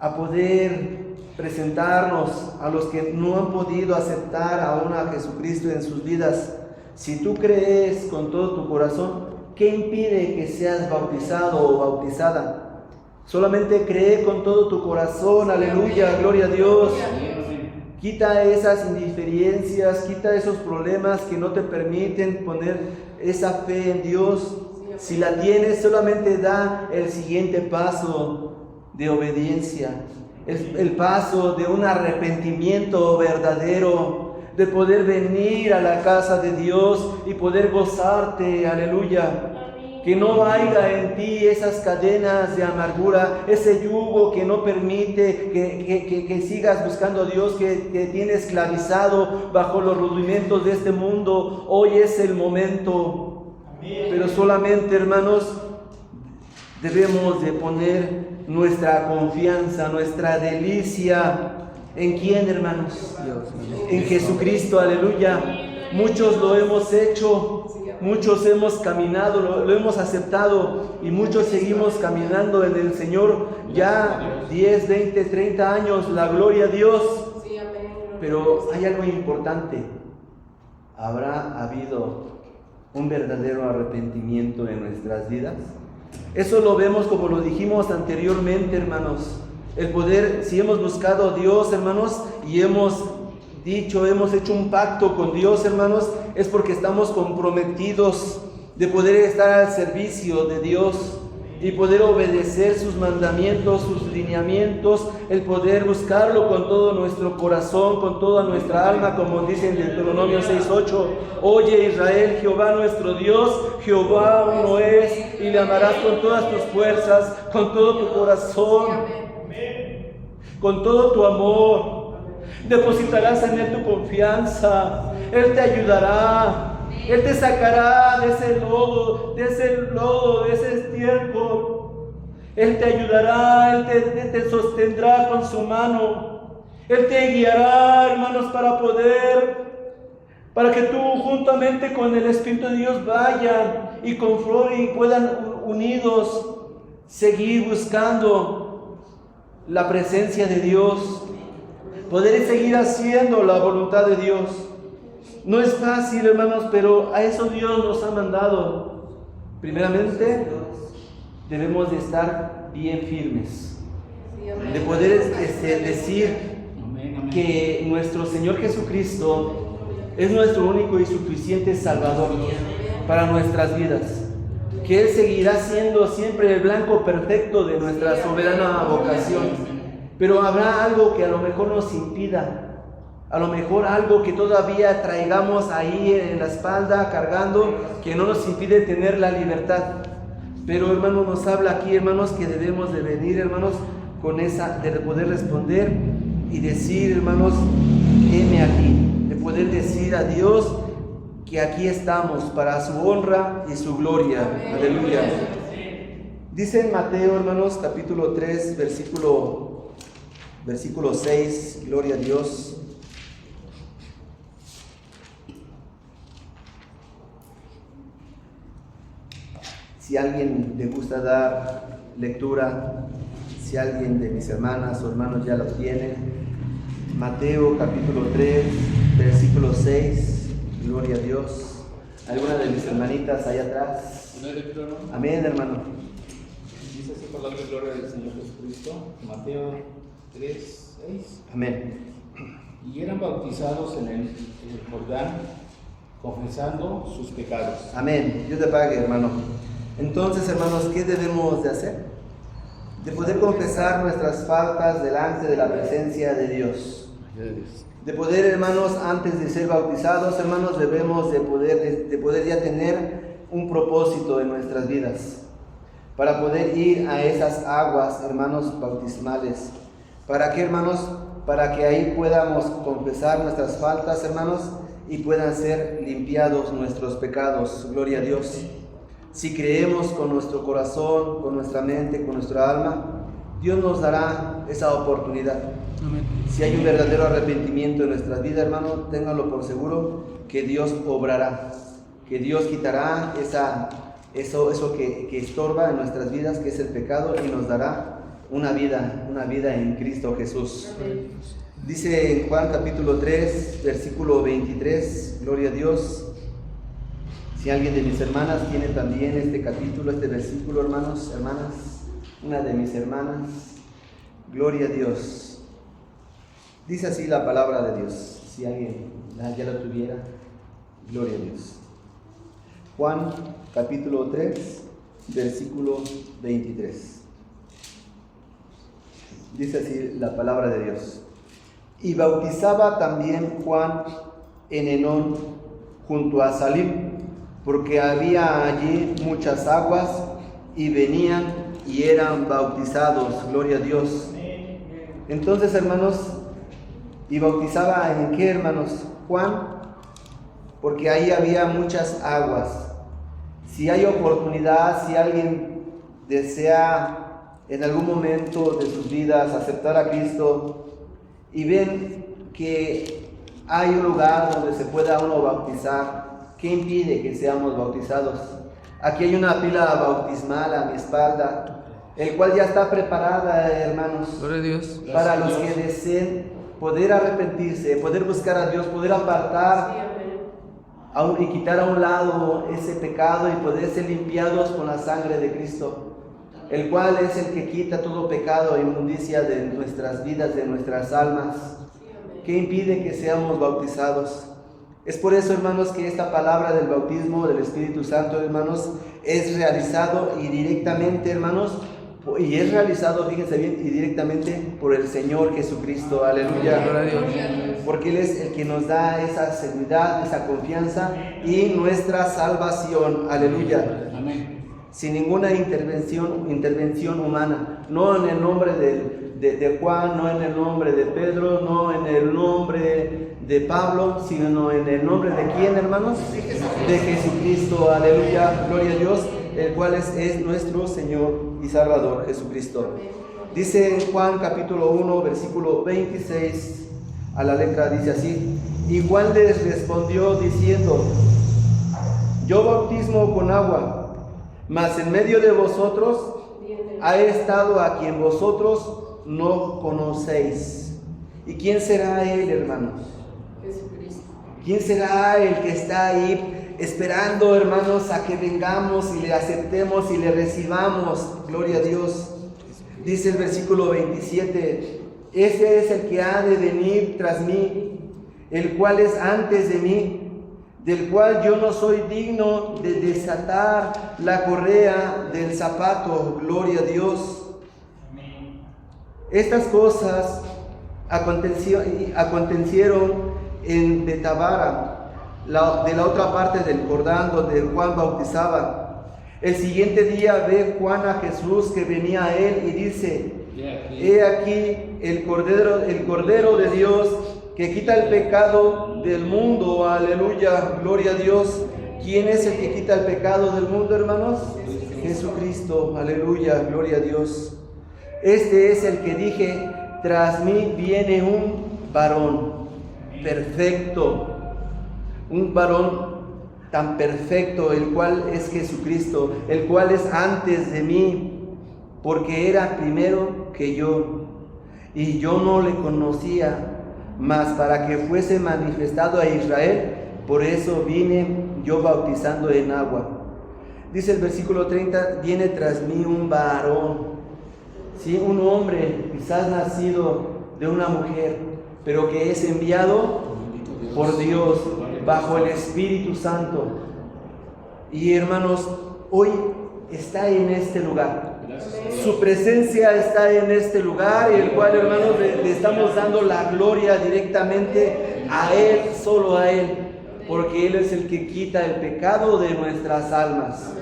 a poder presentarnos a los que no han podido aceptar aún a Jesucristo en sus vidas, si tú crees con todo tu corazón, ¿qué impide que seas bautizado o bautizada? Solamente cree con todo tu corazón. Aleluya, gloria a Dios. Quita esas indiferencias, quita esos problemas que no te permiten poner esa fe en Dios. Si la tienes, solamente da el siguiente paso de obediencia. El paso de un arrepentimiento verdadero, de poder venir a la casa de Dios y poder gozarte. Aleluya. Que no haya en ti esas cadenas de amargura, ese yugo que no permite que sigas buscando a Dios, que te tiene esclavizado bajo los rudimentos de este mundo. Hoy es el momento. Pero solamente, hermanos, debemos de poner nuestra confianza, nuestra delicia. ¿En quién, hermanos? En Jesucristo. Aleluya. Muchos lo hemos hecho, muchos hemos caminado, lo hemos aceptado y muchos seguimos caminando en el Señor ya 10, 20, 30 años, la gloria a Dios. Pero hay algo importante, ¿habrá habido un verdadero arrepentimiento en nuestras vidas? Eso lo vemos como lo dijimos anteriormente, hermanos. El poder, si hemos buscado a Dios, hermanos, y hemos hecho un pacto con Dios, hermanos, es porque estamos comprometidos de poder estar al servicio de Dios y poder obedecer sus mandamientos, sus lineamientos, el poder buscarlo con todo nuestro corazón, con toda nuestra alma, como dice en Deuteronomio 6:8. Oye Israel, Jehová nuestro Dios, Jehová uno es, y le amarás con todas tus fuerzas, con todo tu corazón, con todo tu amor. Depositarás en Él tu confianza, Él te ayudará, Él te sacará de ese lodo, de ese estiércol. Él te ayudará, Él te sostendrá con su mano. Él te guiará, hermanos, para que tú juntamente con el Espíritu de Dios vayan y confluyan y puedan unidos seguir buscando la presencia de Dios, poder seguir haciendo la voluntad de Dios. No es fácil, hermanos, pero a eso Dios nos ha mandado. Primeramente, debemos de estar bien firmes, de poder decir que nuestro Señor Jesucristo es nuestro único y suficiente Salvador para nuestras vidas, que Él seguirá siendo siempre el blanco perfecto de nuestra soberana vocación. Pero habrá algo que a lo mejor nos impida, a lo mejor algo que todavía traigamos ahí en la espalda cargando, que no nos impide tener la libertad. Pero hermano, nos habla aquí, hermanos, que debemos de venir, hermanos, de poder responder y decir, hermanos, heme aquí, de poder decir a Dios que aquí estamos para su honra y su gloria. Aleluya. Dice en Mateo, hermanos, capítulo 3, versículo 6, gloria a Dios. Si a alguien le gusta dar lectura, si alguien de mis hermanas o hermanos ya lo tiene, Mateo capítulo 3, versículo 6, gloria a Dios. ¿Alguna de mis hermanitas allá atrás? Amén, hermano. Dice así: palabra de gloria del Señor Jesucristo, Mateo 3, 6. Amén. Y eran bautizados en el Jordán, confesando sus pecados. Amén. Dios te pague, hermano. Entonces, hermanos, ¿qué debemos de hacer? De poder confesar nuestras faltas delante de la presencia de Dios. De poder, hermanos, antes de ser bautizados, hermanos, debemos de poder ya tener un propósito en nuestras vidas, para poder ir a esas aguas, hermanos, bautismales. ¿Para qué, hermanos? Para que ahí podamos confesar nuestras faltas, hermanos, y puedan ser limpiados nuestros pecados. Gloria a Dios. Si creemos con nuestro corazón, con nuestra mente, con nuestra alma, Dios nos dará esa oportunidad. Amén. Si hay un verdadero arrepentimiento en nuestras vidas, hermanos, ténganlo por seguro que Dios obrará, que Dios quitará eso que estorba en nuestras vidas, que es el pecado, y nos dará una vida en Cristo Jesús. Amén. Dice en Juan capítulo 3, versículo 23, gloria a Dios. Si alguien de mis hermanas tiene también este capítulo, este versículo, hermanos, hermanas, una de mis hermanas, gloria a Dios. Dice así la palabra de Dios. Si alguien ya lo tuviera, gloria a Dios. Juan capítulo 3, versículo 23. Dice así la palabra de Dios. Y bautizaba también Juan en Enón junto a Salim, porque había allí muchas aguas, y venían y eran bautizados. Gloria a Dios. Entonces, hermanos, ¿y bautizaba en qué, hermanos? Juan, porque ahí había muchas aguas. Si hay oportunidad, si alguien desea en algún momento de sus vidas aceptar a Cristo y ven que hay un lugar donde se pueda uno bautizar, ¿Qué impide que seamos bautizados? Aquí hay una pila bautismal a mi espalda, el cual ya está preparada, hermanos, Gloria a Dios. para los que deseen poder arrepentirse, poder buscar a Dios, poder apartar y quitar a un lado ese pecado y poder ser limpiados con la sangre de Cristo, el cual es el que quita todo pecado e inmundicia de nuestras vidas, de nuestras almas. ¿Qué impide que seamos bautizados? Es por eso, hermanos, que esta palabra del bautismo del Espíritu Santo, hermanos, es realizado y directamente, hermanos, y es realizado, fíjense bien, y directamente por el Señor Jesucristo. Aleluya. Gloria a Dios. Porque Él es el que nos da esa seguridad, esa confianza y nuestra salvación. Aleluya. Amén. Sin ninguna intervención humana. No en el nombre de Juan, no en el nombre de Pedro, no en el nombre de Pablo, sino en el nombre de ¿quién, hermanos? De Jesucristo. Aleluya. Gloria a Dios, el cual es nuestro Señor y Salvador Jesucristo. Dice en Juan capítulo 1, versículo 26, a la letra dice así: y Juan les respondió diciendo: yo bautismo con agua, mas en medio de vosotros ha estado a quien vosotros no conocéis. ¿Y quién será él, hermanos? Jesucristo. ¿Quién será el que está ahí esperando, hermanos, a que vengamos y le aceptemos y le recibamos? Gloria a Dios. Dice el versículo 27: ese es el que ha de venir tras mí, el cual es antes de mí, del cual yo no soy digno de desatar la correa del zapato. Gloria a Dios. Estas cosas acontecieron en Betabara, de la otra parte del Jordán, donde Juan bautizaba. El siguiente día ve Juan a Jesús que venía a él y dice: he aquí el Cordero de Dios que quita el pecado del mundo. Aleluya, gloria a Dios. ¿Quién es el que quita el pecado del mundo, hermanos? Jesucristo. Aleluya, gloria a Dios. Este es el que dije: tras mí viene un varón perfecto, un varón tan perfecto, el cual es Jesucristo, el cual es antes de mí, porque era primero que yo, y yo no le conocía, mas para que fuese manifestado a Israel, por eso vine yo bautizando en agua. Dice el versículo 30, viene tras mí un varón, ¿sí? Un hombre, quizás nacido de una mujer, pero que es enviado por Dios, bajo el Espíritu Santo. Y hermanos, hoy está en este lugar. Su presencia está en este lugar, y el cual, hermanos, le estamos dando la gloria directamente a Él, solo a Él, porque Él es el que quita el pecado de nuestras almas.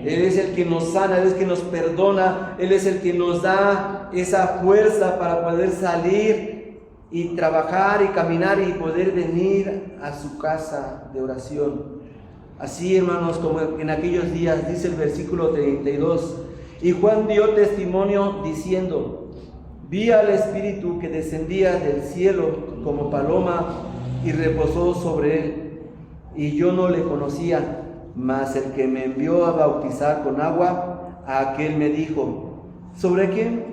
Él es el que nos sana, Él es el que nos perdona, Él es el que nos da esa fuerza para poder salir y trabajar y caminar y poder venir a su casa de oración. Así, hermanos, como en aquellos días, dice el versículo 32, y Juan dio testimonio diciendo: vi al Espíritu que descendía del cielo como paloma y reposó sobre él, y yo no le conocía. Mas el que me envió a bautizar con agua, a aquel me dijo: ¿sobre quién?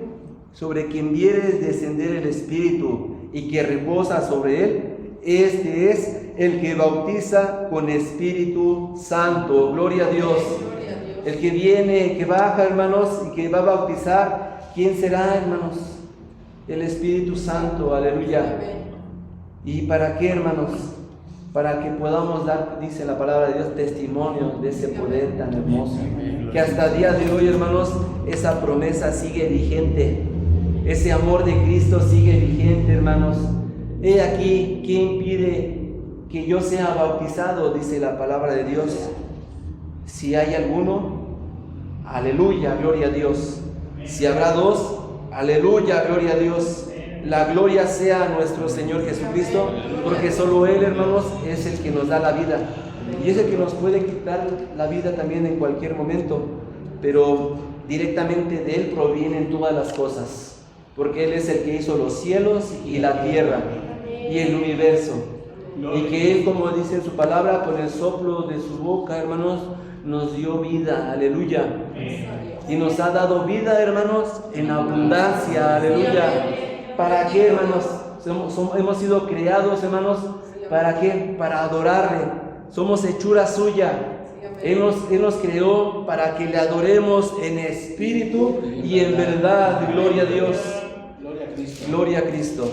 Sobre quien vieres descender el Espíritu y que reposa sobre él, este es el que bautiza con Espíritu Santo. Gloria a Dios. El que viene, que baja, hermanos, y que va a bautizar, ¿quién será, hermanos? El Espíritu Santo. Aleluya. ¿Y para qué, hermanos? Para que podamos dar, dice la palabra de Dios, testimonio de ese poder tan hermoso, que hasta el día de hoy, hermanos, esa promesa sigue vigente, ese amor de Cristo sigue vigente, hermanos. He aquí, ¿qué impide que yo sea bautizado? Dice la palabra de Dios. Si hay alguno, aleluya, gloria a Dios. Si habrá dos, aleluya, gloria a Dios. La gloria sea a nuestro Señor Jesucristo, porque solo Él, hermanos, es el que nos da la vida, y es el que nos puede quitar la vida también en cualquier momento, pero directamente de Él provienen todas las cosas, porque Él es el que hizo los cielos y la tierra y el universo. y que Él, como dice en su palabra, con el soplo de su boca, hermanos, nos dio vida, aleluya. Y nos ha dado vida, hermanos, en abundancia, aleluya. ¿Para qué, hermanos? Hemos sido creados, hermanos, ¿para qué? Para adorarle. Somos hechura suya. Él nos creó para que le adoremos en espíritu y en verdad. Gloria a Dios. Gloria a Cristo.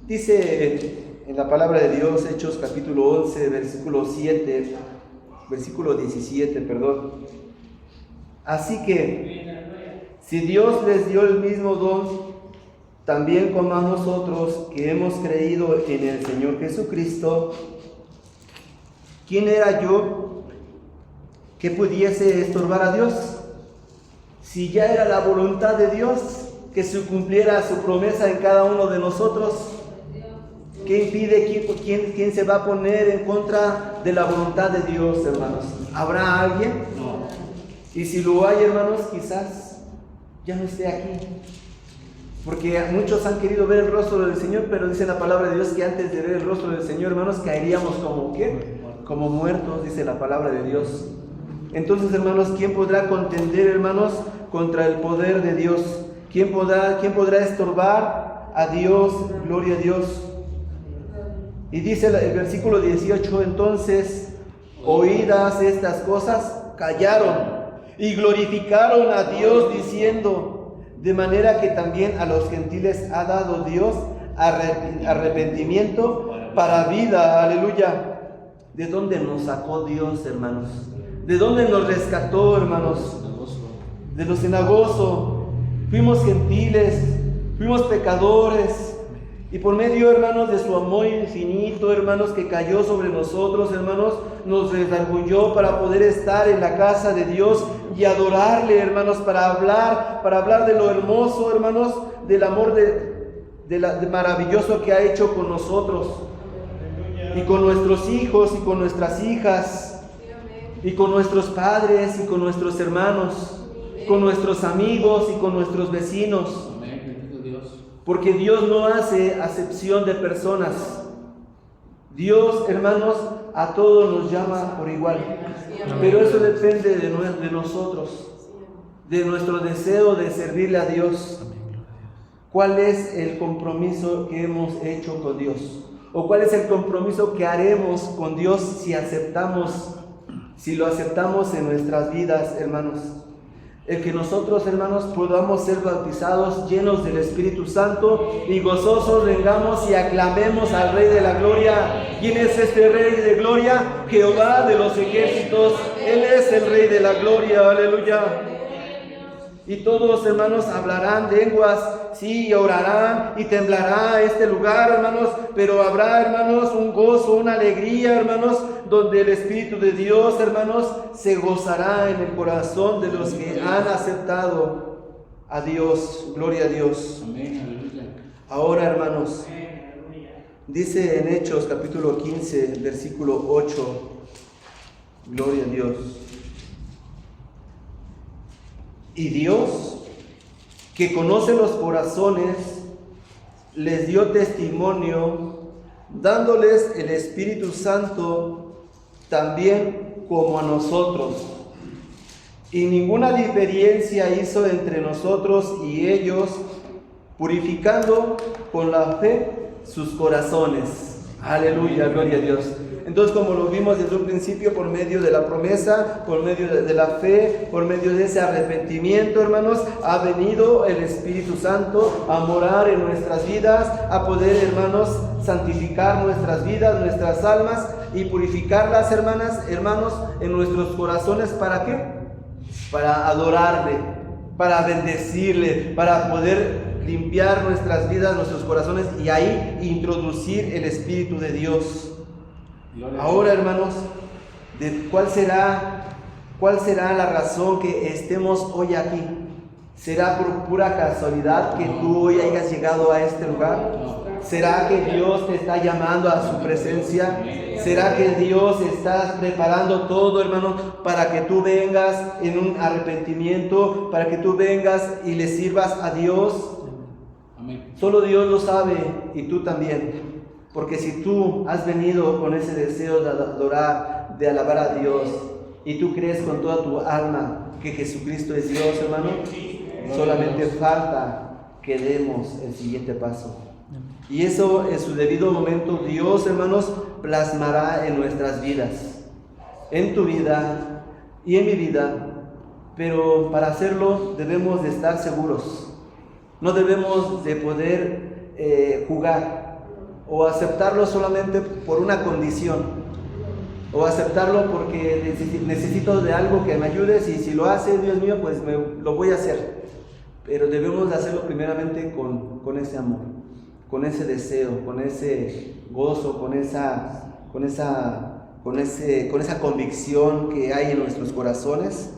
Dice en la palabra de Dios, Hechos capítulo 11, versículo 17, perdón. Así que, si Dios les dio el mismo don, también como a nosotros que hemos creído en el Señor Jesucristo, ¿quién era yo que pudiese estorbar a Dios? Si ya era la voluntad de Dios que se cumpliera su promesa en cada uno de nosotros, ¿qué impide? ¿Quién se va a poner en contra de la voluntad de Dios, hermanos? ¿Habrá alguien? No. Y si lo hay, hermanos, quizás ya no esté aquí. Porque muchos han querido ver el rostro del Señor, pero dice la palabra de Dios que antes de ver el rostro del Señor, hermanos, caeríamos como ¿qué? Como muertos, dice la palabra de Dios. Entonces, hermanos, ¿quién podrá contender, hermanos, contra el poder de Dios? ¿Quién podrá estorbar a Dios? Gloria a Dios. Y dice el versículo 18, entonces, oídas estas cosas, callaron y glorificaron a Dios diciendo, de manera que también a los gentiles ha dado Dios arrepentimiento para vida. Aleluya. ¿De dónde nos sacó Dios, hermanos? ¿De dónde nos rescató, hermanos? De lo cenagoso. Fuimos gentiles, fuimos pecadores. Y por medio, hermanos, de su amor infinito, hermanos, que cayó sobre nosotros, hermanos, nos redarguyó para poder estar en la casa de Dios y adorarle, hermanos, para hablar de lo hermoso, hermanos, del amor de maravilloso que ha hecho con nosotros, y con nuestros hijos, y con nuestras hijas, y con nuestros padres, y con nuestros hermanos, con nuestros amigos, y con nuestros vecinos. Porque Dios no hace acepción de personas. Dios, hermanos, a todos nos llama por igual. Pero eso depende de nosotros, de nuestro deseo de servirle a Dios. ¿Cuál es el compromiso que hemos hecho con Dios? ¿O cuál es el compromiso que haremos con Dios si lo aceptamos en nuestras vidas, hermanos? El que nosotros, hermanos, podamos ser bautizados llenos del Espíritu Santo y gozosos vengamos y aclamemos al Rey de la Gloria. ¿Quién es este Rey de Gloria? Jehová de los ejércitos. Él es el Rey de la Gloria. Aleluya. Y todos, hermanos, hablarán lenguas, sí, y orarán y temblará este lugar, hermanos, pero habrá, hermanos, un gozo, una alegría, hermanos, donde el Espíritu de Dios, hermanos, se gozará en el corazón de los que han aceptado a Dios. Gloria a Dios. Ahora, hermanos, dice en Hechos capítulo 15, versículo 8, gloria a Dios. Y Dios, que conoce los corazones, les dio testimonio, dándoles el Espíritu Santo también como a nosotros. Y ninguna diferencia hizo entre nosotros y ellos, purificando con la fe sus corazones. Aleluya, gloria a Dios. Entonces, como lo vimos desde un principio, por medio de la promesa, por medio de la fe, por medio de ese arrepentimiento, hermanos, ha venido el Espíritu Santo a morar en nuestras vidas, a poder, hermanos, santificar nuestras vidas, nuestras almas y purificarlas, hermanos, en nuestros corazones. ¿Para qué? Para adorarle, para bendecirle, para poder limpiar nuestras vidas, nuestros corazones y ahí introducir el Espíritu de Dios. Ahora, hermanos, ¿cuál será la razón que estemos hoy aquí? ¿Será por pura casualidad que tú hoy hayas llegado a este lugar? ¿Será que Dios te está llamando a su presencia? ¿Será que Dios está preparando todo, hermano, para que tú vengas en un arrepentimiento, para que tú vengas y le sirvas a Dios? Amén. Solo Dios lo sabe y tú también. Porque si tú has venido con ese deseo de adorar, de alabar a Dios, y tú crees con toda tu alma que Jesucristo es Dios, hermano, solamente falta que demos el siguiente paso. Y eso en su debido momento Dios, hermanos, plasmará en nuestras vidas, en tu vida y en mi vida. Pero para hacerlo debemos de estar seguros. No debemos de poder jugar o aceptarlo solamente por una condición, o aceptarlo porque necesito de algo que me ayudes, y si lo hace Dios mío, pues lo voy a hacer. Pero debemos de hacerlo primeramente con ese amor, con ese deseo, con ese gozo, con esa convicción que hay en nuestros corazones.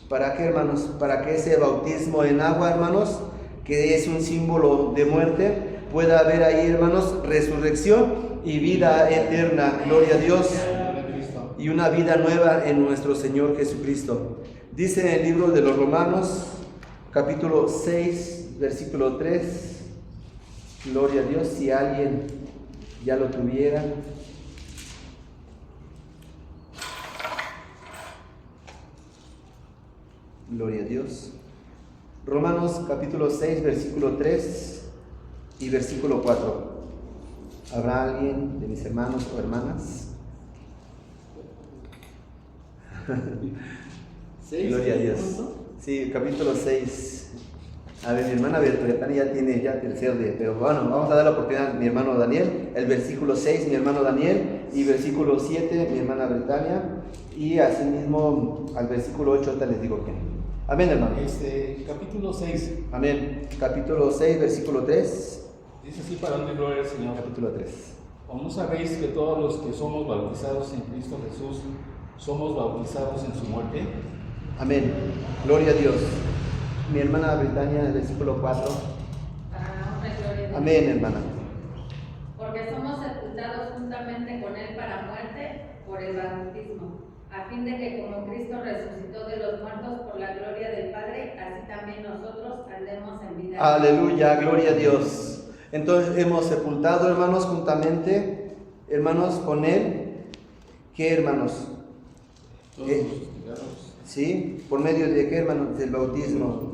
¿Para qué, hermanos? Para que ese bautismo en agua, hermanos, que es un símbolo de muerte, pueda haber ahí, hermanos, resurrección y vida eterna. Gloria a Dios. Y una vida nueva en nuestro Señor Jesucristo. Dice en el libro de los Romanos, capítulo 6, versículo 3. Gloria a Dios, si alguien ya lo tuviera. Gloria a Dios. Romanos capítulo 6, versículo 3 y versículo 4. ¿Habrá alguien de mis hermanos o hermanas? Gloria a Dios. Sí, capítulo 6. A ver, mi hermana Betania ya tiene tercer día, pero bueno, vamos a dar la oportunidad a mi hermano Daniel. El versículo 6, mi hermano Daniel, y versículo 7, mi hermana Betania, y asimismo al versículo 8, ahorita les digo que. Amén, hermano. Capítulo 6. Amén. Capítulo 6, versículo 3. Dice así: para honra y gloria al Señor. Capítulo 3. ¿O no sabéis que todos los que somos bautizados en Cristo Jesús somos bautizados en su muerte? Amén. Gloria a Dios. Mi hermana Betania, el versículo 4. Para honra y gloria de Dios. Amén, hermana. Porque somos sepultados juntamente con Él para muerte por el bautismo, a fin de que como Cristo resucitó de los muertos por la gloria del Padre, así también nosotros andemos en vida. Aleluya, gloria a Dios. Entonces hemos sepultado, hermanos, juntamente, hermanos, con Él. ¿Qué, hermanos? Sí, ¿por medio de qué, hermanos? Del bautismo.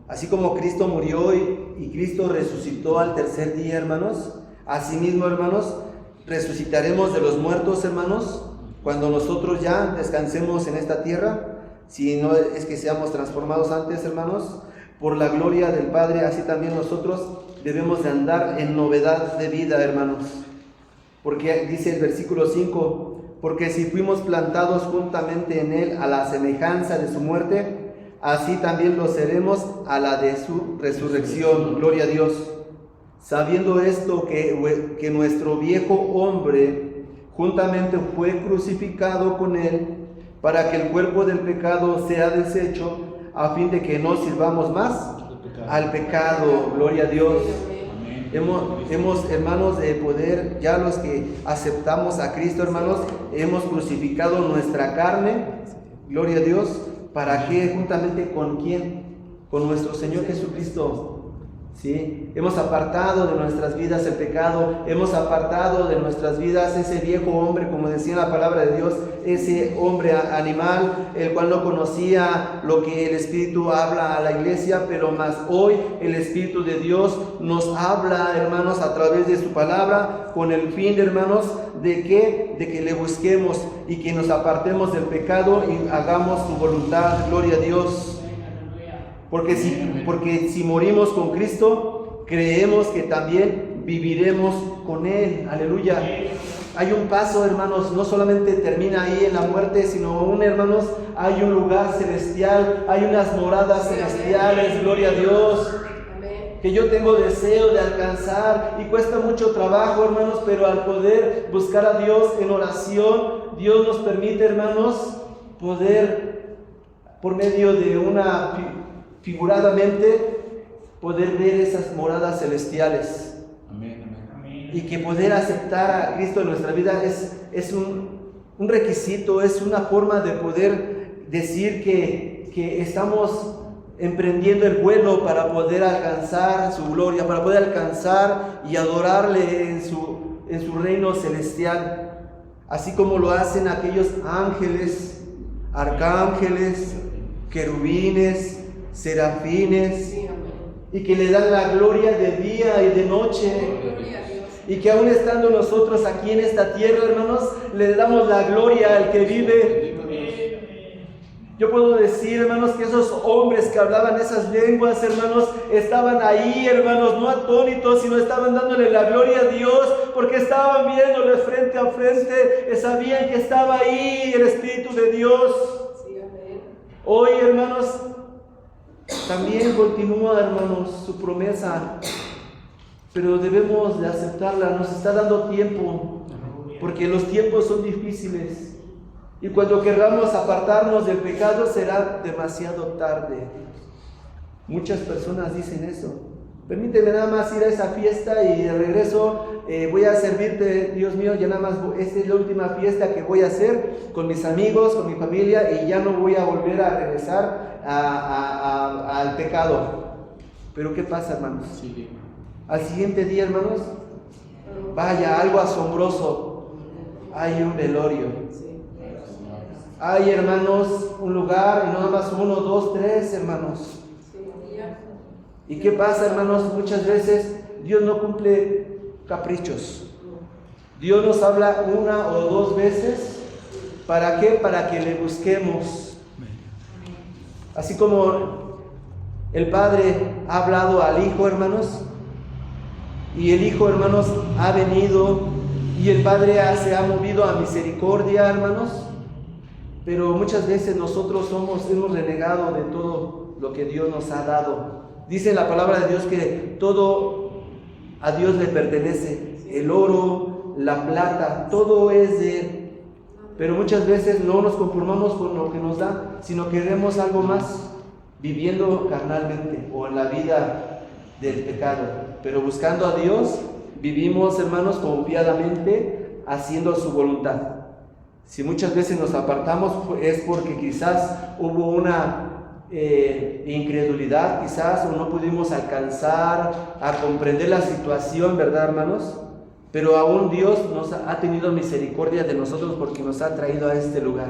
Así como Cristo murió y Cristo resucitó al tercer día, hermanos, asimismo, hermanos, resucitaremos de los muertos, hermanos, cuando nosotros ya descansemos en esta tierra. Si no es que seamos transformados antes, hermanos, por la gloria del Padre, así también nosotros debemos de andar en novedad de vida, hermanos. Porque dice el versículo 5, porque si fuimos plantados juntamente en Él a la semejanza de su muerte, así también lo seremos a la de su resurrección. Gloria a Dios. Sabiendo esto, que nuestro viejo hombre juntamente fue crucificado con Él, para que el cuerpo del pecado sea deshecho, a fin de que no sirvamos más al pecado. Gloria a Dios. Hemos, hermanos, de poder, ya los que aceptamos a Cristo, hermanos, hemos crucificado nuestra carne, gloria a Dios, ¿para qué? Juntamente con quién, con nuestro Señor Jesucristo. ¿Sí? Hemos apartado de nuestras vidas el pecado, hemos apartado de nuestras vidas ese viejo hombre, como decía la palabra de Dios, ese hombre animal, el cual no conocía lo que el Espíritu habla a la iglesia, pero más hoy el Espíritu de Dios nos habla, hermanos, a través de su palabra, con el fin, hermanos, de que le busquemos y que nos apartemos del pecado y hagamos su voluntad. Gloria a Dios. Porque si morimos con Cristo, creemos que también viviremos con Él. Aleluya. Hay un paso, hermanos, no solamente termina ahí en la muerte, sino aún, hermanos, hay un lugar celestial, hay unas moradas celestiales. Gloria a Dios. Que yo tengo deseo de alcanzar y cuesta mucho trabajo, hermanos, pero al poder buscar a Dios en oración, Dios nos permite, hermanos, poder, por medio de figuradamente, poder ver esas moradas celestiales. Amén, amén. Y que poder aceptar a Cristo en nuestra vida es un requisito, es una forma de poder decir que estamos emprendiendo el vuelo para poder alcanzar su gloria, para poder alcanzar y adorarle en en su reino celestial, así como lo hacen aquellos ángeles, arcángeles, querubines, serafines, y que le dan la gloria de día y de noche, y que aún estando nosotros aquí en esta tierra, hermanos, le damos la gloria al que vive. Yo puedo decir, hermanos, que esos hombres que hablaban esas lenguas, hermanos, estaban ahí, hermanos, no atónitos, sino estaban dándole la gloria a Dios, porque estaban viéndole frente a frente, sabían que estaba ahí el Espíritu de Dios. Hoy, hermanos, también continúa, hermanos, su promesa, pero debemos de aceptarla. Nos está dando tiempo, porque los tiempos son difíciles. Y cuando querramos apartarnos del pecado será demasiado tarde. Muchas personas dicen eso. Permíteme nada más ir a esa fiesta y de regreso voy a servirte, Dios mío, ya nada más, esta es la última fiesta que voy a hacer con mis amigos, con mi familia, y ya no voy a volver a regresar al pecado. Pero ¿qué pasa, hermanos? Al siguiente día, hermanos, vaya, algo asombroso. Hay un velorio. Hay, hermanos, un lugar, y no nada más 1, 2, 3, hermanos. ¿Y qué pasa, hermanos? Muchas veces Dios no cumple caprichos. Dios nos habla 1 o 2 veces. ¿Para qué? Para que le busquemos. Así como el Padre ha hablado al Hijo, hermanos, y el Hijo, hermanos, ha venido, y el Padre se ha movido a misericordia, hermanos. Pero muchas veces nosotros hemos renegado de todo lo que Dios nos ha dado. Dice la palabra de Dios que todo a Dios le pertenece. El oro, la plata, todo es de Él. Pero muchas veces no nos conformamos con lo que nos da, sino queremos algo más, viviendo carnalmente o en la vida del pecado. Pero buscando a Dios, vivimos, hermanos, confiadamente, haciendo su voluntad. Si muchas veces nos apartamos es porque quizás hubo una incredulidad, quizás, o no pudimos alcanzar a comprender la situación, ¿verdad, hermanos? Pero aún Dios nos ha tenido misericordia de nosotros porque nos ha traído a este lugar.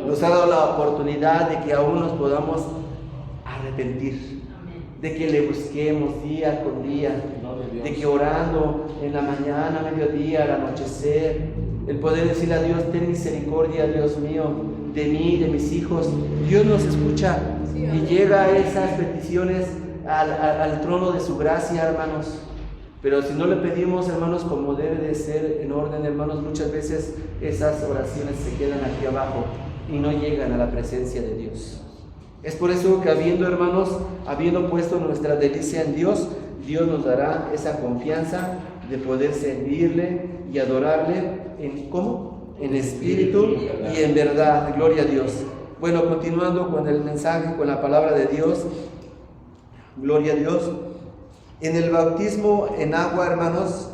Nos ha dado la oportunidad de que aún nos podamos arrepentir, de que le busquemos día con día, de que orando en la mañana, mediodía, al anochecer, el poder decirle a Dios: ten misericordia, Dios mío, de mí, de mis hijos. Dios nos escucha y llega a esas peticiones al trono de su gracia, hermanos. Pero si no le pedimos, hermanos, como debe de ser en orden, hermanos, muchas veces esas oraciones se quedan aquí abajo y no llegan a la presencia de Dios. Es por eso que habiendo puesto nuestra delicia en Dios, Dios nos dará esa confianza de poder servirle y adorarle en espíritu y en verdad. Gloria a Dios. Bueno, continuando con el mensaje, con la palabra de Dios. Gloria a Dios. En el bautismo en agua, hermanos,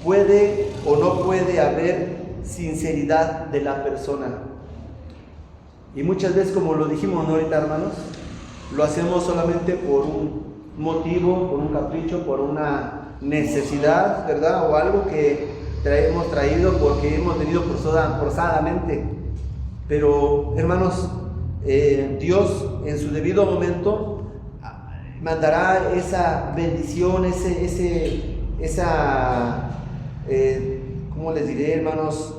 puede o no puede haber sinceridad de la persona. Y muchas veces, como lo dijimos ahorita, hermanos, lo hacemos solamente por un motivo, por un capricho, por una necesidad, ¿verdad? O algo que hemos traído porque hemos tenido forzadamente. Pero, hermanos, Dios en su debido momento mandará esa bendición, ¿cómo les diré, hermanos?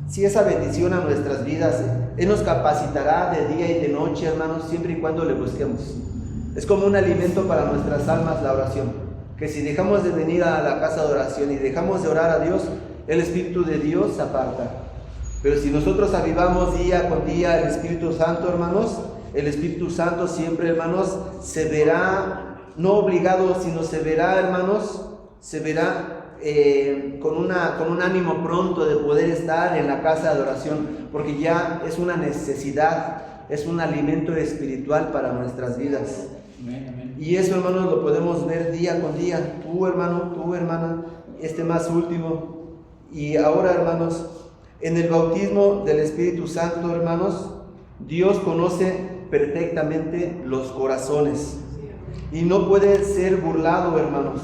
Si esa bendición a nuestras vidas, Él nos capacitará de día y de noche, hermanos, siempre y cuando le busquemos. Es como un alimento para nuestras almas la oración, que si dejamos de venir a la casa de oración y dejamos de orar a Dios, el Espíritu de Dios se aparta. Pero si nosotros avivamos día con día el Espíritu Santo, hermanos, el Espíritu Santo siempre, hermanos, se verá, no obligado, sino se verá, hermanos, se verá con un ánimo pronto de poder estar en la casa de adoración, porque ya es una necesidad, es un alimento espiritual para nuestras vidas. Y eso, hermanos, lo podemos ver día con día. Tú, hermano, tú, hermana, más último. Y ahora, hermanos, en el bautismo del Espíritu Santo, hermanos, Dios conoce perfectamente los corazones y no puede ser burlado, hermanos.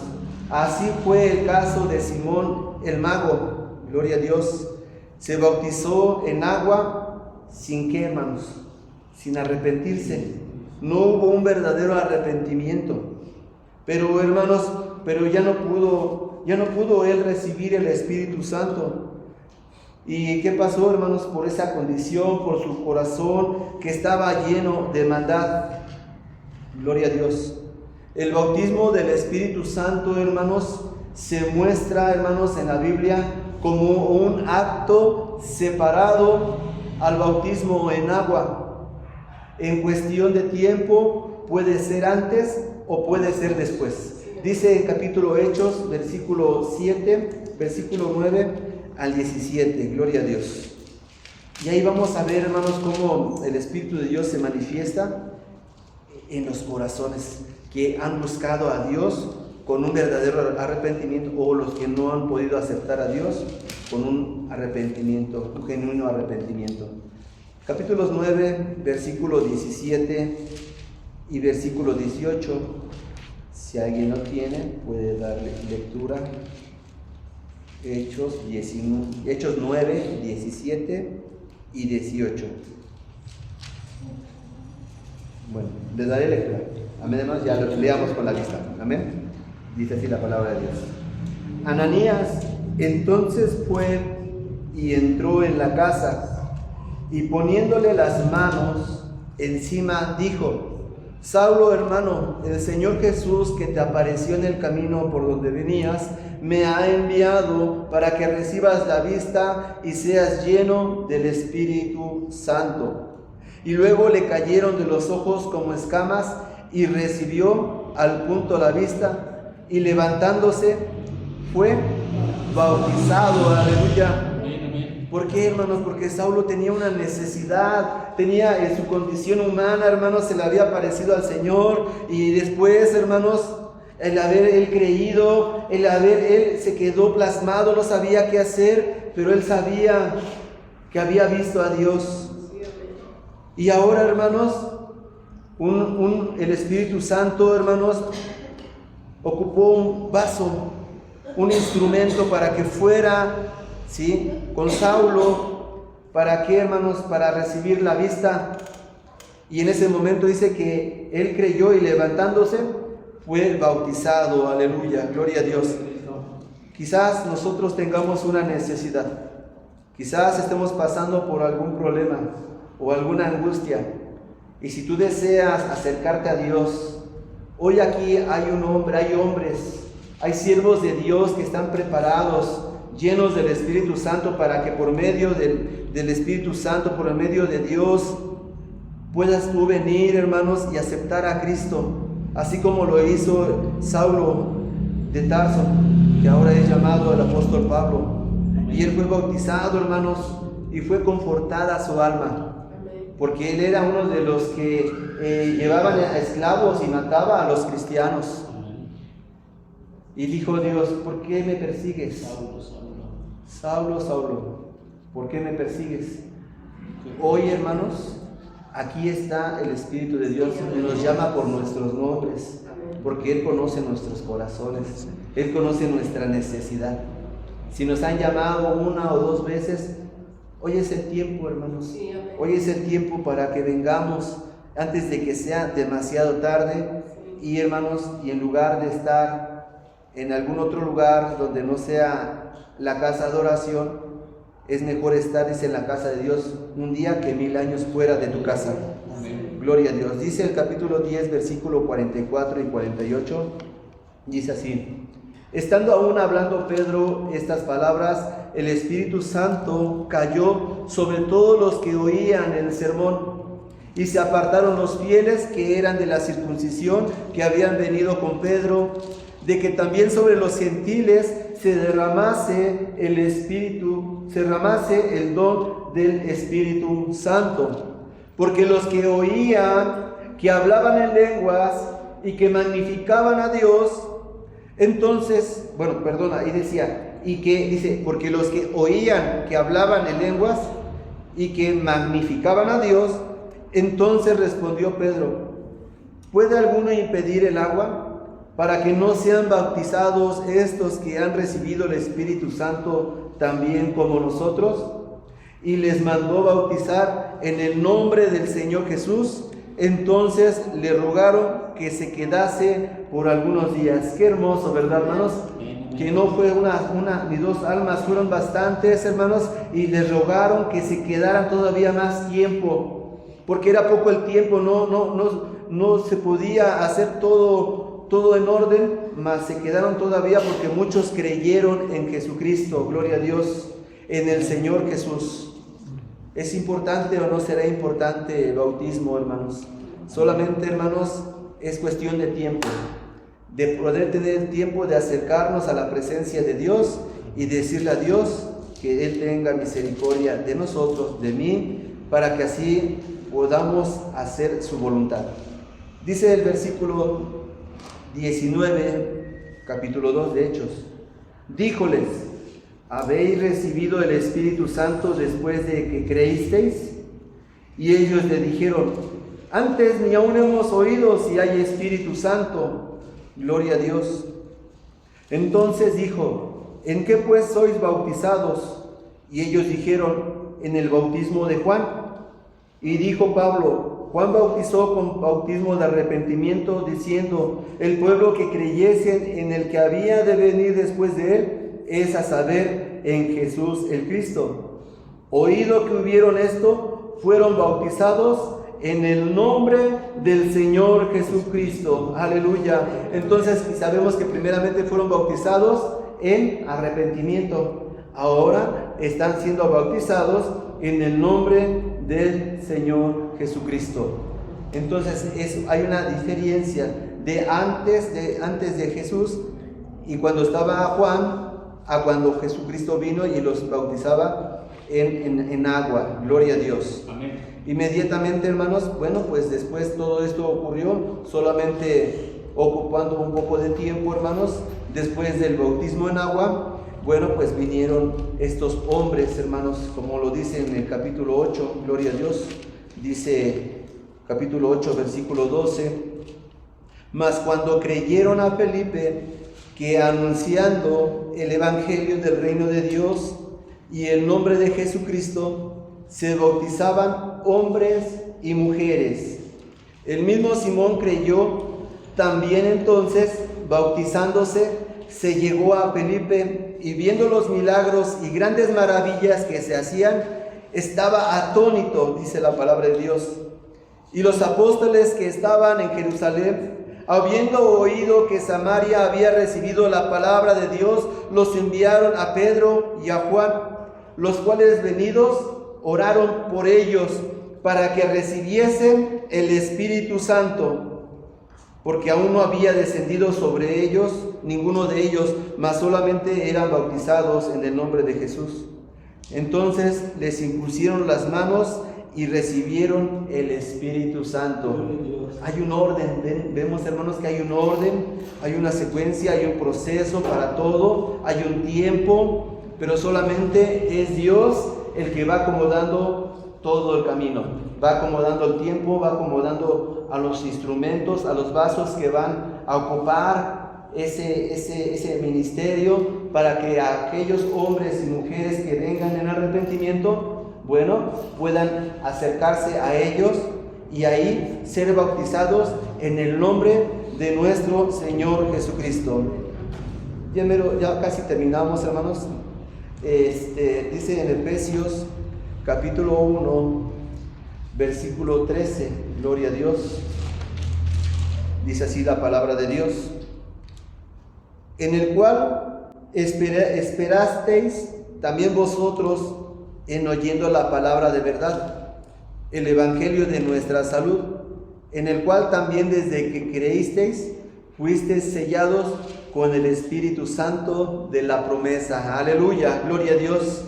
Así fue el caso de Simón el mago, gloria a Dios. Se bautizó en agua sin qué, hermanos, sin arrepentirse. No hubo un verdadero arrepentimiento. Pero hermanos, ya no pudo él recibir el Espíritu Santo. ¿Y qué pasó, hermanos? Por esa condición, por su corazón que estaba lleno de maldad. Gloria a Dios. El bautismo del Espíritu Santo, hermanos, se muestra, hermanos, en la Biblia como un acto separado al bautismo en agua. En cuestión de tiempo, puede ser antes o puede ser después. Dice en capítulo Hechos, versículo 7, versículo 9 al 17, gloria a Dios. Y ahí vamos a ver, hermanos, cómo el Espíritu de Dios se manifiesta en los corazones que han buscado a Dios con un verdadero arrepentimiento, o los que no han podido aceptar a Dios con un arrepentimiento, un genuino arrepentimiento. Capítulos 9, versículo 17 y versículo 18. Si alguien no tiene, puede darle lectura. Hechos 9, 17 y 18. Bueno, les daré lectura. Amén, hermanos, ya lo leamos con la vista. Amén. Dice así la palabra de Dios. Ananías entonces fue y entró en la casa, y poniéndole las manos encima dijo: Saulo, hermano, el Señor Jesús, que te apareció en el camino por donde venías, me ha enviado para que recibas la vista y seas lleno del Espíritu Santo. Y luego le cayeron de los ojos como escamas, y recibió al punto la vista, y levantándose fue bautizado. Aleluya. ¿Por qué, hermanos? Porque Saulo tenía una necesidad, tenía en su condición humana, hermanos, se le había parecido al Señor, y después, hermanos, el haber él creído, él se quedó plasmado, no sabía qué hacer, pero él sabía que había visto a Dios. Y ahora, hermanos, el Espíritu Santo, hermanos, ocupó un vaso, un instrumento para que fuera, ¿sí?, con Saulo. ¿Para qué, hermanos? Para recibir la vista. Y en ese momento dice que él creyó, y levantándose fue bautizado. Aleluya, gloria a Dios. Quizás nosotros tengamos una necesidad, quizás estemos pasando por algún problema o alguna angustia, y si tú deseas acercarte a Dios, hoy aquí hay hombres, hay siervos de Dios que están preparados, llenos del Espíritu Santo, para que por medio del Espíritu Santo, por el medio de Dios, puedas tú venir, hermanos, y aceptar a Cristo, así como lo hizo Saulo de Tarso, que ahora es llamado el apóstol Pablo. Y él fue bautizado, hermanos, y fue confortada su alma, porque él era uno de los que llevaban a esclavos y mataba a los cristianos. Y dijo Dios: ¿por qué me persigues? Saulo, Saulo, ¿por qué me persigues? Hoy, hermanos, aquí está el Espíritu de Dios, y nos llama por nuestros nombres, porque Él conoce nuestros corazones, Él conoce nuestra necesidad. Si nos han llamado una o dos veces, hoy es el tiempo, hermanos. Hoy es el tiempo para que vengamos antes de que sea demasiado tarde. Y, hermanos, y en lugar de estar en algún otro lugar donde no sea la casa de oración, es mejor estar, dice, en la casa de Dios un día que 1000 años fuera de tu casa. Amén. Gloria a Dios. Dice el capítulo 10, versículo 44 y 48, dice así: estando aún hablando Pedro estas palabras, el Espíritu Santo cayó sobre todos los que oían el sermón, y se apartaron los fieles que eran de la circuncisión, que habían venido con Pedro, de que también sobre los gentiles se derramase el don del Espíritu Santo. Porque los que oían que hablaban en lenguas y que magnificaban a Dios, entonces, ahí decía, porque los que oían que hablaban en lenguas y que magnificaban a Dios, entonces respondió Pedro: ¿puede alguno impedir el agua? para que no sean bautizados estos que han recibido el Espíritu Santo también como nosotros? Y les mandó bautizar en el nombre del Señor Jesús. Entonces le rogaron que se quedase por algunos días. Qué hermoso, ¿verdad, hermanos? Que no fue una ni dos almas, fueron bastantes, hermanos, y les rogaron que se quedaran todavía más tiempo, porque era poco el tiempo, no se podía hacer todo en orden, mas se quedaron todavía porque muchos creyeron en Jesucristo. Gloria a Dios, en el Señor Jesús. ¿Es importante o no será importante el bautismo, hermanos? Solamente, hermanos, es cuestión de tiempo, de poder tener el tiempo de acercarnos a la presencia de Dios y decirle a Dios que Él tenga misericordia de nosotros, de mí, para que así podamos hacer su voluntad. Dice el versículo 19, capítulo 2 de Hechos: díjoles: ¿habéis recibido el Espíritu Santo después de que creísteis? Y ellos le dijeron: antes ni aún hemos oído si hay Espíritu Santo. Gloria a Dios. Entonces dijo: ¿en qué pues sois bautizados? Y ellos dijeron: en el bautismo de Juan. Y dijo Pablo: Juan bautizó con bautismo de arrepentimiento, diciendo: el pueblo que creyese en el que había de venir después de él, es a saber, en Jesús el Cristo. Oído que hubieron esto, fueron bautizados en el nombre del Señor Jesucristo. Aleluya. Entonces sabemos que primeramente fueron bautizados en arrepentimiento. Ahora están siendo bautizados en el nombre del Señor Jesucristo. Entonces hay una diferencia de antes de Jesús y cuando estaba Juan, a cuando Jesucristo vino y los bautizaba en agua. Gloria a Dios. Amén. Inmediatamente, hermanos, bueno, pues después todo esto ocurrió, solamente ocupando un poco de tiempo, hermanos, después del bautismo en agua. Bueno, pues vinieron estos hombres, hermanos, como lo dice en el capítulo 8, gloria a Dios, dice capítulo 8, versículo 12: mas cuando creyeron a Felipe, que anunciando el evangelio del reino de Dios y el nombre de Jesucristo, se bautizaban hombres y mujeres. El mismo Simón creyó también. Entonces, bautizándose, se llegó a Felipe, y viendo los milagros y grandes maravillas que se hacían, estaba atónito, dice la palabra de Dios. Y los apóstoles que estaban en Jerusalén, habiendo oído que Samaria había recibido la palabra de Dios, los enviaron a Pedro y a Juan, los cuales venidos oraron por ellos para que recibiesen el Espíritu Santo, porque aún no había descendido sobre ellos ninguno de ellos, mas solamente eran bautizados en el nombre de Jesús. Entonces les impusieron las manos y recibieron el Espíritu Santo. Hay un orden, vemos, hermanos, que hay un orden, hay una secuencia, hay un proceso para todo, hay un tiempo, pero solamente es Dios el que va acomodando todo el camino, va acomodando el tiempo, va acomodando a los instrumentos, a los vasos que van a ocupar ese ministerio, para que aquellos hombres y mujeres que vengan en arrepentimiento, bueno, puedan acercarse a ellos y ahí ser bautizados en el nombre de nuestro Señor Jesucristo. Ya casi terminamos, hermanos. Dice en Efesios capítulo 1, versículo 13, gloria a Dios. Dice así la palabra de Dios: en el cual esperasteis también vosotros en oyendo la palabra de verdad, el evangelio de nuestra salud, en el cual también desde que creísteis fuisteis sellados con el Espíritu Santo de la promesa. Aleluya, gloria a Dios.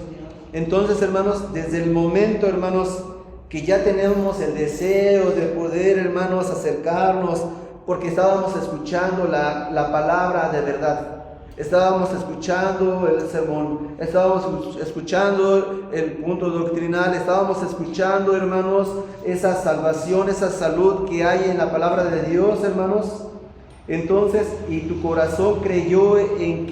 Entonces, hermanos, desde el momento, hermanos, que ya tenemos el deseo de poder, hermanos, acercarnos, porque estábamos escuchando la palabra de verdad, estábamos escuchando el sermón, estábamos escuchando el punto doctrinal, estábamos escuchando, hermanos, esa salvación, esa salud que hay en la palabra de Dios, hermanos. Entonces, y tu corazón creyó en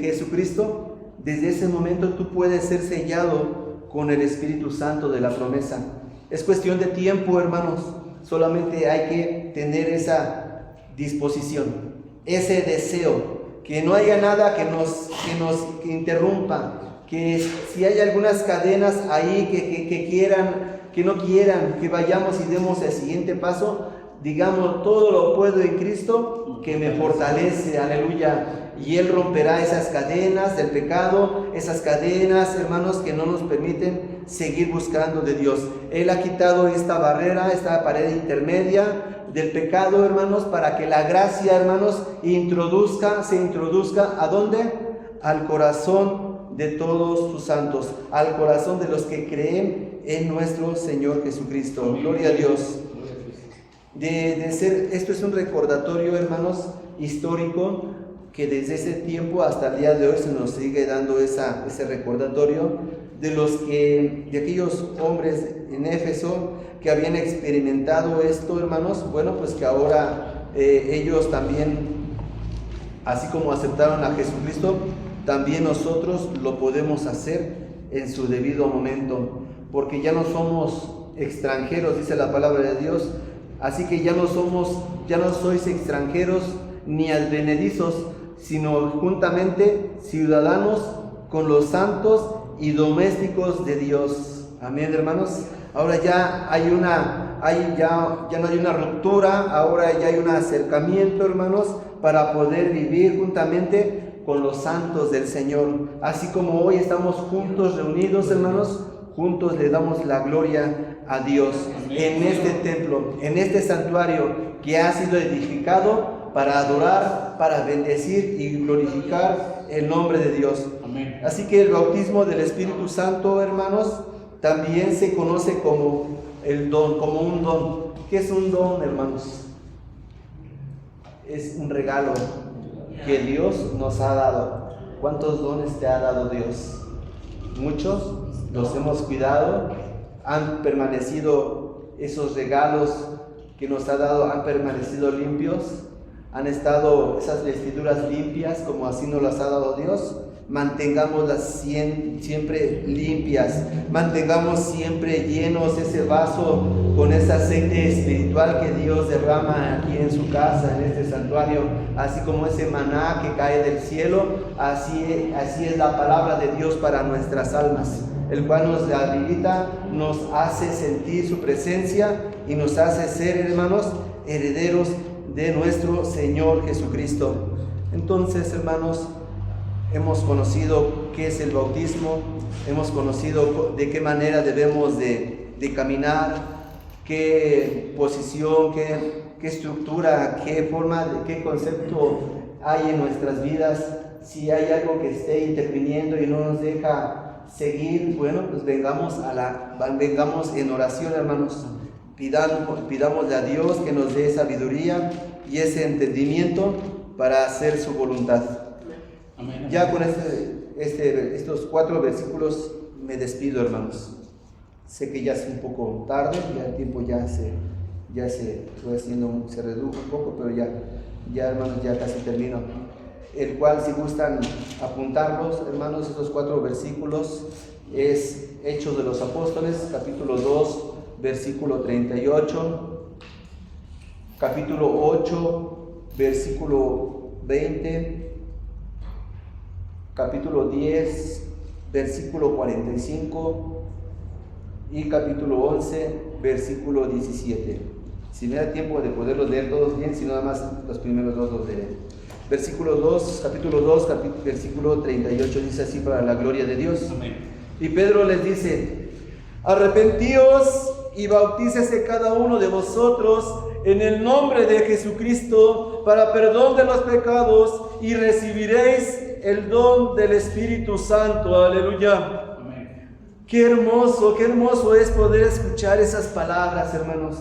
Jesucristo, desde ese momento tú puedes ser sellado con el Espíritu Santo de la promesa. Es cuestión de tiempo, hermanos. Solamente hay que tener esa disposición, ese deseo, que no haya nada que nos interrumpa, que si hay algunas cadenas ahí que no quieran que vayamos y demos el siguiente paso, digamos, todo lo puedo en Cristo que me fortalece, aleluya, y Él romperá esas cadenas del pecado, esas cadenas, hermanos, que no nos permiten seguir buscando de Dios. Él ha quitado esta barrera, esta pared intermedia del pecado, hermanos, para que la gracia, hermanos, se introduzca, ¿a dónde? Al corazón de todos sus santos, al corazón de los que creen en nuestro Señor Jesucristo. Gloria a Dios. Esto es un recordatorio, hermanos, histórico, que desde ese tiempo hasta el día de hoy se nos sigue dando ese recordatorio de aquellos hombres en Éfeso que habían experimentado esto, hermanos. Bueno, pues que ahora ellos también, así como aceptaron a Jesucristo, también nosotros lo podemos hacer en su debido momento, porque ya no somos extranjeros, dice la palabra de Dios. Así que ya no sois extranjeros ni advenedizos, sino juntamente ciudadanos con los santos y domésticos de Dios. Amén, hermanos. Ahora ya ya no hay una ruptura, ahora ya hay un acercamiento, hermanos, para poder vivir juntamente con los santos del Señor. Así como hoy estamos juntos, reunidos, hermanos, juntos le damos la gloria a Dios. Amén. En este templo, en este santuario que ha sido edificado para adorar, para bendecir y glorificar el nombre de Dios. Amén. Así que el bautismo del Espíritu Santo, hermanos, también se conoce como un don. ¿Qué es un don, hermanos? Es un regalo que Dios nos ha dado. ¿Cuántos dones te ha dado Dios? Muchos. Los hemos cuidado, han permanecido esos regalos que nos ha dado, han permanecido limpios, han estado esas vestiduras limpias como así nos las ha dado Dios. Mantengámoslas siempre limpias, mantengamos siempre llenos ese vaso con ese aceite espiritual que Dios derrama aquí en su casa, en este santuario, así como ese maná que cae del cielo. Así es la palabra de Dios para nuestras almas, el cual nos habilita, nos hace sentir su presencia y nos hace ser, hermanos, herederos de nuestro Señor Jesucristo. Entonces, hermanos, hemos conocido qué es el bautismo, hemos conocido de qué manera debemos de caminar, qué posición, qué estructura, qué forma, qué concepto hay en nuestras vidas. Si hay algo que esté interviniendo y no nos deja seguir, bueno, pues vengamos en oración, hermanos. Pidámosle a Dios que nos dé sabiduría y ese para hacer su voluntad. Amén. Ya con estos 4 versículos me despido, hermanos. Sé que ya es un poco tarde, ya el tiempo se redujo un poco, pero ya hermanos, ya casi termino. El cual, si gustan apuntarlos, hermanos, estos 4 versículos es Hechos de los Apóstoles, capítulo 2, versículo 38, capítulo 8, versículo 20, capítulo 10, versículo 45 y capítulo 11, versículo 17. Si me da tiempo de poderlos leer todos bien, si no, nada más los primeros 2 los leeré. Capítulo 2, versículo 38 dice así: para la gloria de Dios. Amén. Y Pedro les dice: arrepentíos y bautícese cada uno de vosotros en el nombre de Jesucristo para perdón de los pecados y recibiréis el don del Espíritu Santo. Aleluya. Amén. Qué hermoso es poder escuchar esas palabras, hermanos.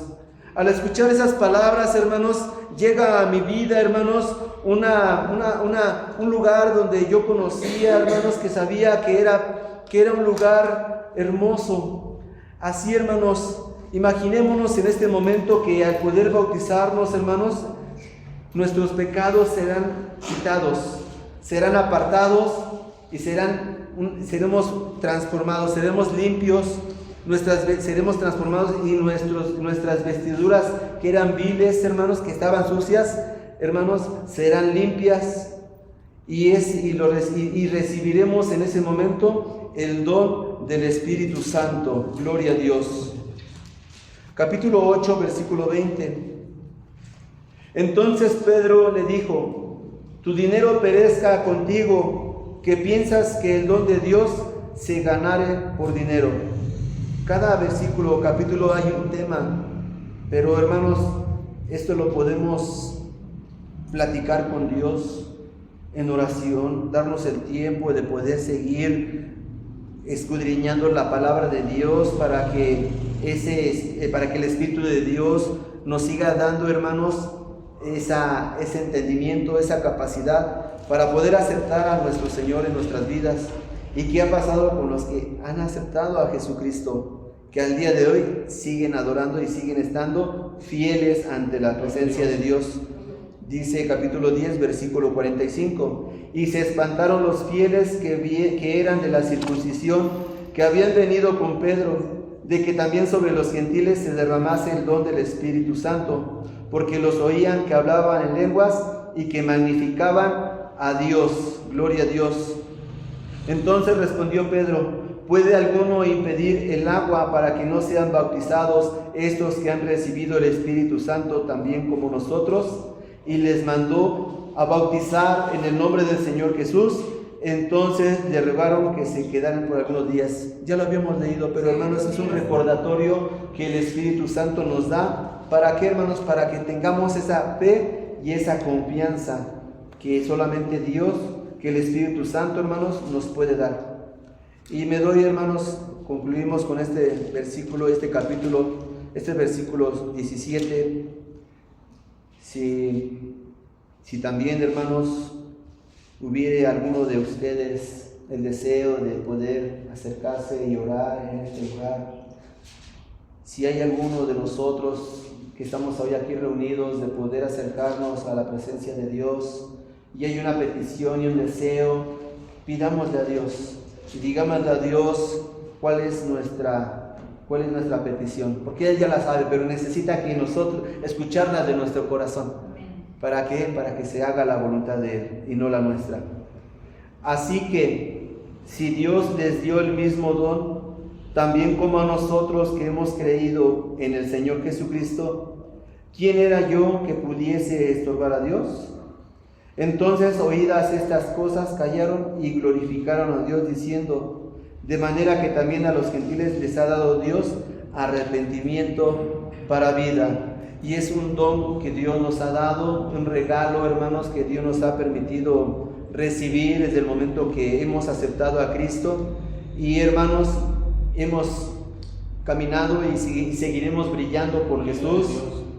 Al escuchar esas palabras, hermanos, llega a mi vida, hermanos, un lugar donde yo conocía, hermanos, que sabía que era un lugar hermoso. Así, hermanos, imaginémonos en este momento que al poder bautizarnos, hermanos, nuestros pecados serán quitados, serán apartados y seremos transformados, seremos limpios, seremos transformados y nuestras vestiduras que eran viles, hermanos, que estaban sucias, hermanos, serán limpias y recibiremos en ese momento el don del Espíritu Santo. Gloria a Dios. Capítulo 8, versículo 20. Entonces Pedro le dijo: tu dinero perezca contigo, que piensas que el don de Dios se ganare por dinero. Cada versículo o capítulo hay un tema, pero hermanos, esto lo podemos platicar con Dios en oración, darnos el tiempo de poder seguir escudriñando la palabra de Dios para que el Espíritu de Dios nos siga dando, hermanos, ese entendimiento, esa capacidad para poder aceptar a nuestro Señor en nuestras vidas. ¿Y qué ha pasado con los que han aceptado a Jesucristo? Que al día de hoy siguen adorando y siguen estando fieles ante la presencia de Dios. Dice capítulo 10, versículo 45: y se espantaron los fieles que eran de la circuncisión, que habían venido con Pedro, de que también sobre los gentiles se derramase el don del Espíritu Santo, porque los oían que hablaban en lenguas y que magnificaban a Dios. Gloria a Dios. Entonces respondió Pedro: ¿puede alguno impedir el agua para que no sean bautizados estos que han recibido el Espíritu Santo también como nosotros? Y les mandó a bautizar en el nombre del Señor Jesús. Entonces le rogaron que se quedaran por algunos días. Ya lo habíamos leído, pero hermanos, es un recordatorio que el Espíritu Santo nos da. ¿Para qué, hermanos? Para que tengamos esa fe y esa confianza que solamente Dios, que el Espíritu Santo, hermanos, nos puede dar. Y me doy, hermanos, concluimos con este versículo, este capítulo, este versículo 17. Si también, hermanos, hubiere alguno de ustedes el deseo de poder acercarse y orar en este lugar, si hay alguno de nosotros que estamos hoy aquí reunidos de poder acercarnos a la presencia de Dios y hay una petición y un deseo, pidámosle a Dios y digámosle a Dios cuál es nuestra petición, porque Él ya la sabe, pero necesita que nosotros escucharla de nuestro corazón. ¿Para qué? Para que se haga la voluntad de Él y no la nuestra. Así que, si Dios les dio el mismo don, también como a nosotros que hemos creído en el Señor Jesucristo, ¿quién era yo que pudiese estorbar a Dios? Entonces, oídas estas cosas, callaron y glorificaron a Dios, diciendo: de manera que también a los gentiles les ha dado Dios arrepentimiento para vida. Y es un don que Dios nos ha dado, un regalo, hermanos, que Dios nos ha permitido recibir desde el momento que hemos aceptado a Cristo. Y, hermanos, hemos caminado y seguiremos brillando por Jesús,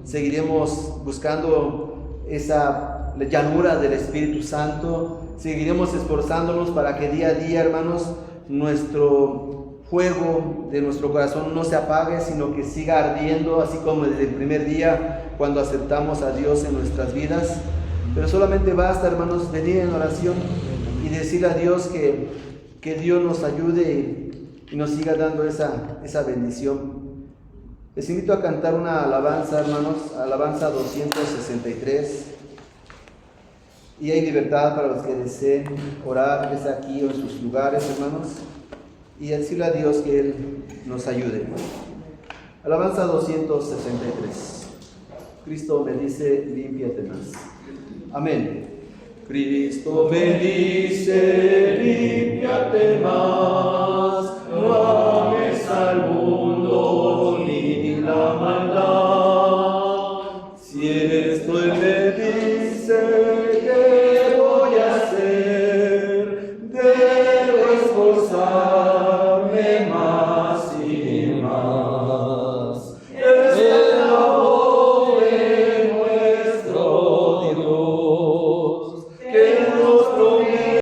seguiremos buscando esa llanura del Espíritu Santo, seguiremos esforzándonos para que día a día, hermanos, nuestro fuego de nuestro corazón no se apague, sino que siga ardiendo, así como desde el primer día cuando aceptamos a Dios en nuestras vidas. Pero solamente basta, hermanos, venir en oración y decir a Dios que Dios nos ayude y nos siga dando esa bendición. Les invito a cantar una alabanza, hermanos, alabanza 263. Y hay libertad para los que deseen orar, es aquí o en sus lugares, hermanos, y decirle a Dios que Él nos ayude. Alabanza 263. Cristo me dice, límpiate más. Amén. Cristo me dice, límpiate